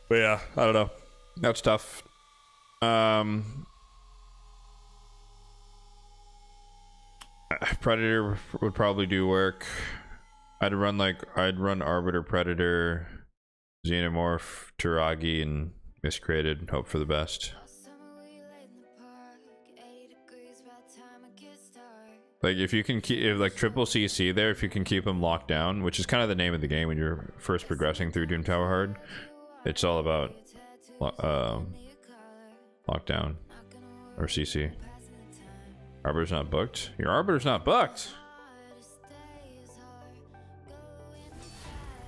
Speaker 1: But yeah, I don't know. That's tough. Predator would probably do work. I'd run Arbiter, Predator, Xenomorph, Taragi, and Miscreated and hope for the best. Like if you can keep like triple CC there, if you can keep them locked down, which is kind of the name of the game when you're first progressing through Doom Tower Hard. It's all about lockdown or CC. Arbiter's not booked? Your Arbiter's not booked?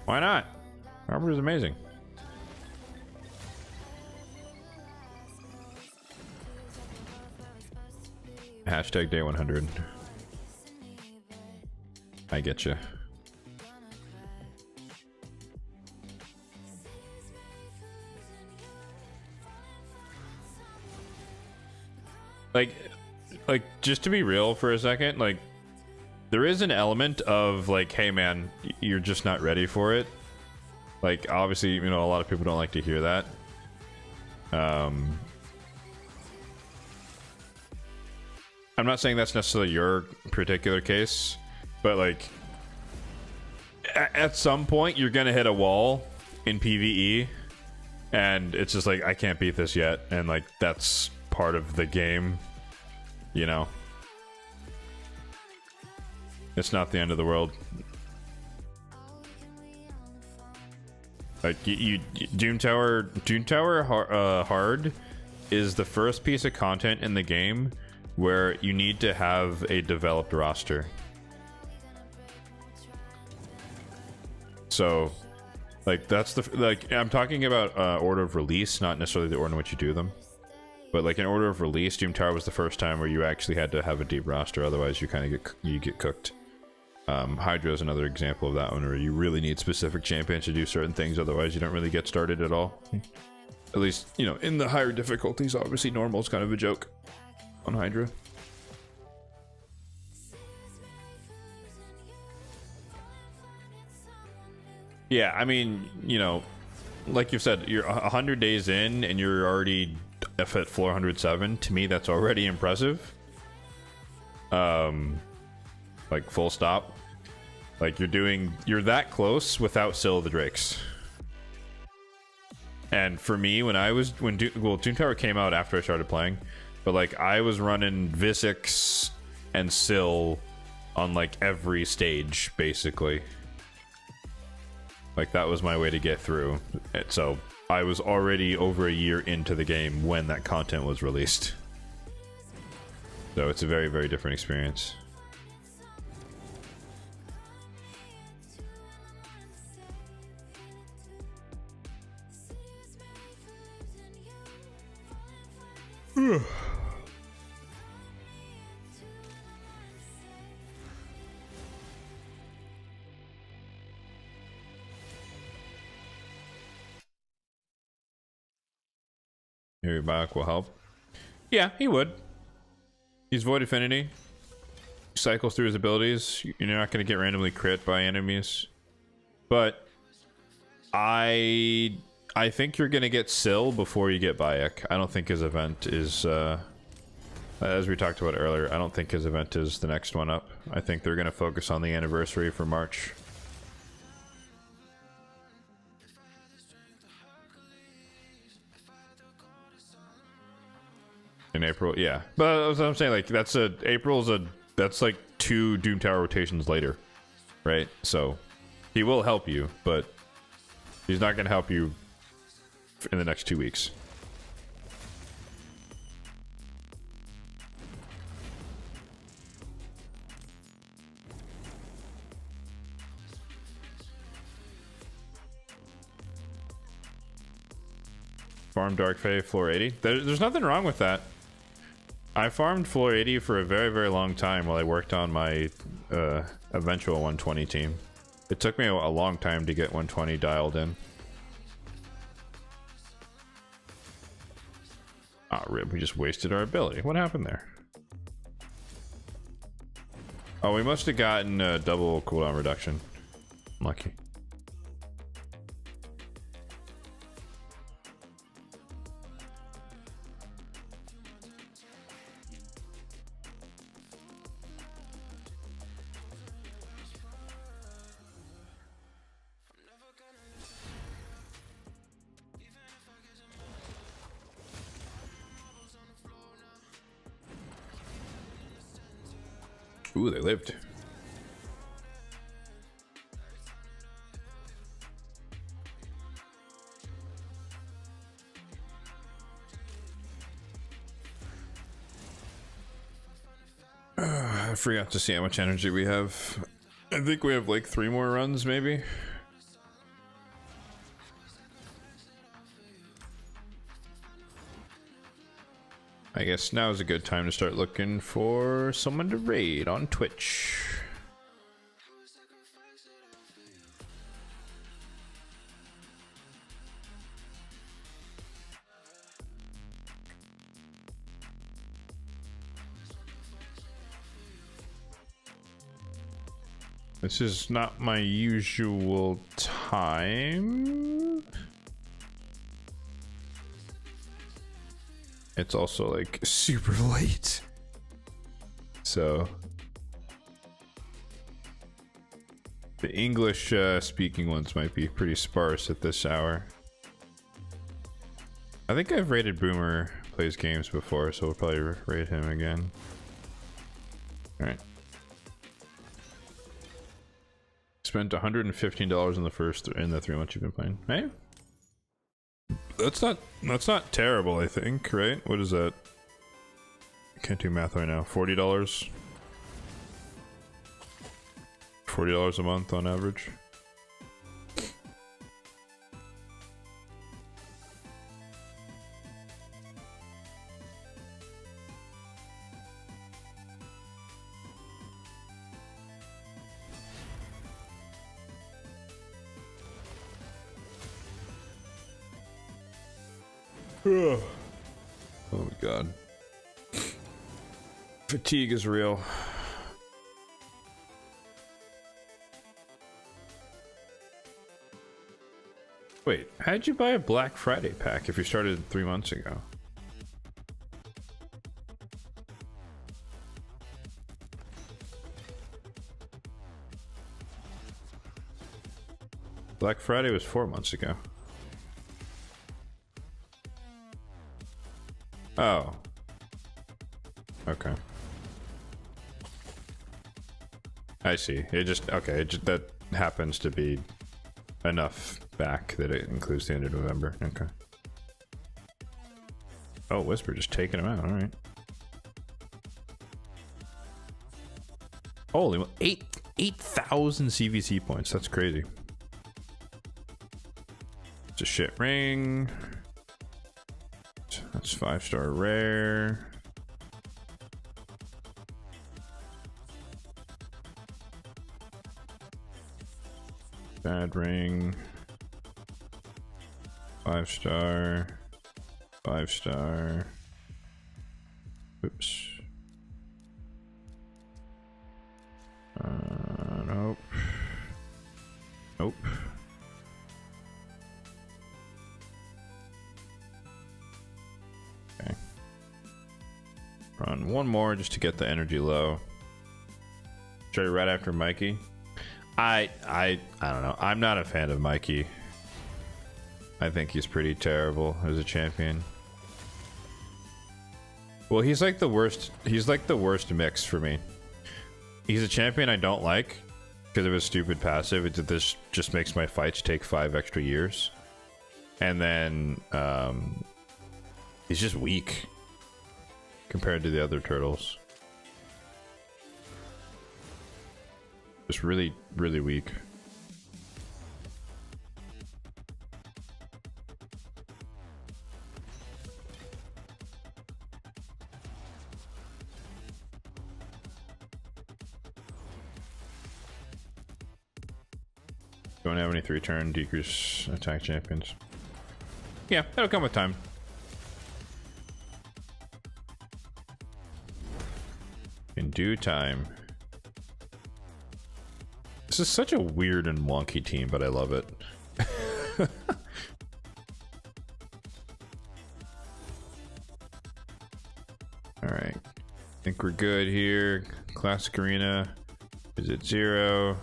Speaker 1: Why not? Arbiter's amazing. Hashtag day 100. I get you. Like just to be real for a second, like there is an element of like, hey man, you're just not ready for it. Like obviously, you know, a lot of people don't like to hear that. I'm not saying that's necessarily your particular case, but like at some point you're gonna hit a wall in PvE and it's just like, I can't beat this yet, and like that's part of the game. You know, it's not the end of the world. Like Doom Tower Hard is the first piece of content in the game where you need to have a developed roster. So, like that's I'm talking about order of release, not necessarily the order in which you do them. But like in order of release, Doom Tower was the first time where you actually had to have a deep roster, otherwise you kind of get cooked. Hydra is another example of that one, where you really need specific champions to do certain things, otherwise you don't really get started at all. At least, you know, in the higher difficulties. Obviously normal is kind of a joke on Hydra. Yeah, I mean, you know, like you've said, you're 100 days in and you're already at floor 107. To me, that's already impressive. Like full stop. Like you're that close without Syll of the Drakes. And for me, when Doom Tower came out after I started playing, but like I was running Visix and Syll on like every stage basically. Like that was my way to get through. So I was already over a year into the game when that content was released. So it's a very, very different experience. Maybe Biok will help. Yeah, he would. He's Void Affinity. He cycles through his abilities. You're not going to get randomly crit by enemies. But I think you're going to get Syll before you get Bayek. I don't think his event is, as we talked about earlier, I don't think his event is the next one up. I think they're going to focus on the anniversary for March. In April, yeah. But as I'm saying, like that's like 2 Doom Tower rotations later, right? So he will help you, but he's not going to help you in the next 2 weeks. Farm Dark Fae floor 80. There's nothing wrong with that. I farmed floor 80 for a very, very long time while I worked on my eventual 120 team. It took me a long time to get 120 dialed in. Ah, rip, we just wasted our ability. What happened there? Oh, we must have gotten a double cooldown reduction. Lucky. Ooh, they lived. I forgot to see how much energy we have. I think we have like 3 more runs, maybe. I guess now is a good time to start looking for someone to raid on Twitch. This is not my usual time. It's also like super late. So the English speaking ones might be pretty sparse at this hour. I think I've rated Boomer Plays Games before, so we'll probably raid him again. All right. Spent $115 in the 3 months you've been playing. Hey, that's not terrible. I think, right? What is that? Can't do math right now. $40. $40 a month on average. Oh my god. Fatigue is real. Wait, how'd you buy a Black Friday pack if you started 3 months ago? Black Friday was 4 months ago. Oh. Okay. I see. It just, okay, that happens to be enough back that it includes the end of November. Okay. Oh, Whisper just taking him out. All right. Holy, 8,000 CVC points. That's crazy. It's a shit ring. That's 5-star rare. Bad ring. 5-star. 5-star. Oops. Nope. Nope. Okay. Run one more just to get the energy low. Try right after Mikey. I don't know. I'm not a fan of Mikey. I think he's pretty terrible as a champion. Well, he's like the worst. He's like the worst mix for me. He's a champion I don't like because of his stupid passive. This just makes my fights take 5 extra years. And then he's just weak compared to the other turtles. Just really, really weak. Don't have any 3-turn decrease attack champions. Yeah, that'll come with time. In due time. This is such a weird and wonky team, but I love it. Alright. I think we're good here. Classic Arena is at 0.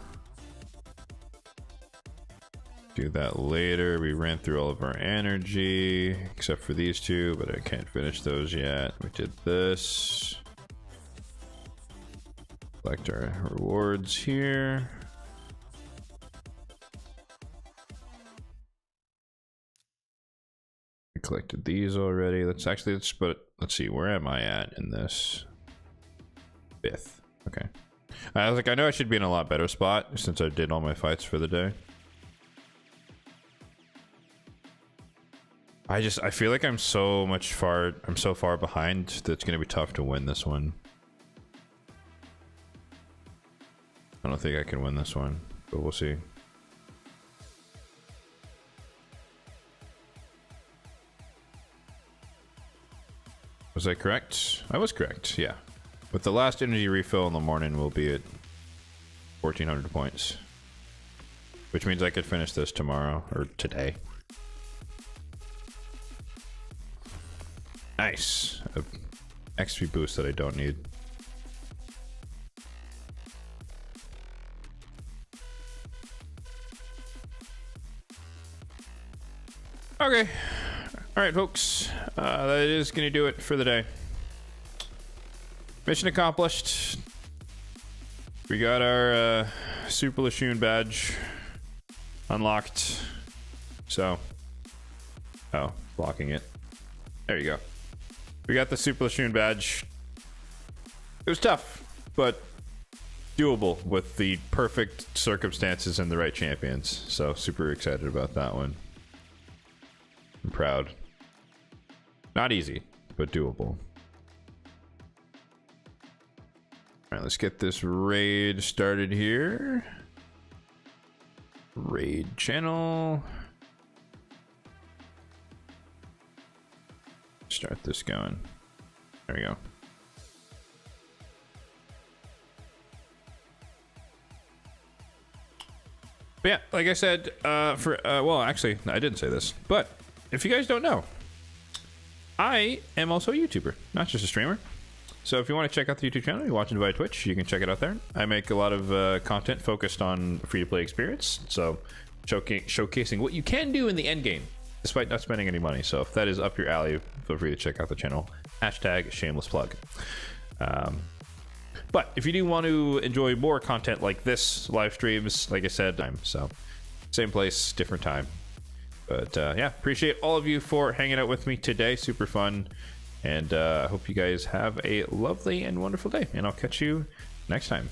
Speaker 1: Do that later. We ran through all of our energy, except for these two, but I can't finish those yet. We did this. Collect our rewards here. We collected these already. Let's see, where am I at in this? 5th. Okay. I was like, I know I should be in a lot better spot since I did all my fights for the day. I feel like I'm so far behind that it's gonna be tough to win this one. I don't think I can win this one, but we'll see. Was I correct? I was correct, yeah. With the last energy refill in the morning, we'll be at 1,400 points. Which means I could finish this tomorrow, or today. Nice. A XP boost that I don't need. Okay. Alright, folks. That is going to do it for the day. Mission accomplished. We got our Super Leshun badge unlocked. So. Oh, blocking it. There you go. We got the Super Leshun badge. It was tough, but doable with the perfect circumstances and the right champions. So super excited about that one. I'm proud. Not easy, but doable. Alright, let's get this raid started here. Raid channel. Start this going. There we go. But yeah, like I said, well, actually, I didn't say this, but if you guys don't know, I am also a YouTuber, not just a streamer. So if you want to check out the YouTube channel, you're watching via Twitch, you can check it out there. I make a lot of content focused on free-to-play experience, so showcasing what you can do in the end game, despite not spending any money. So if that is up your alley, feel free to check out the channel. Hashtag shameless plug. But if you do want to enjoy more content like this, live streams, like I said, so same place, different time. But yeah, appreciate all of you for hanging out with me today. Super fun. And I hope you guys have a lovely and wonderful day. And I'll catch you next time.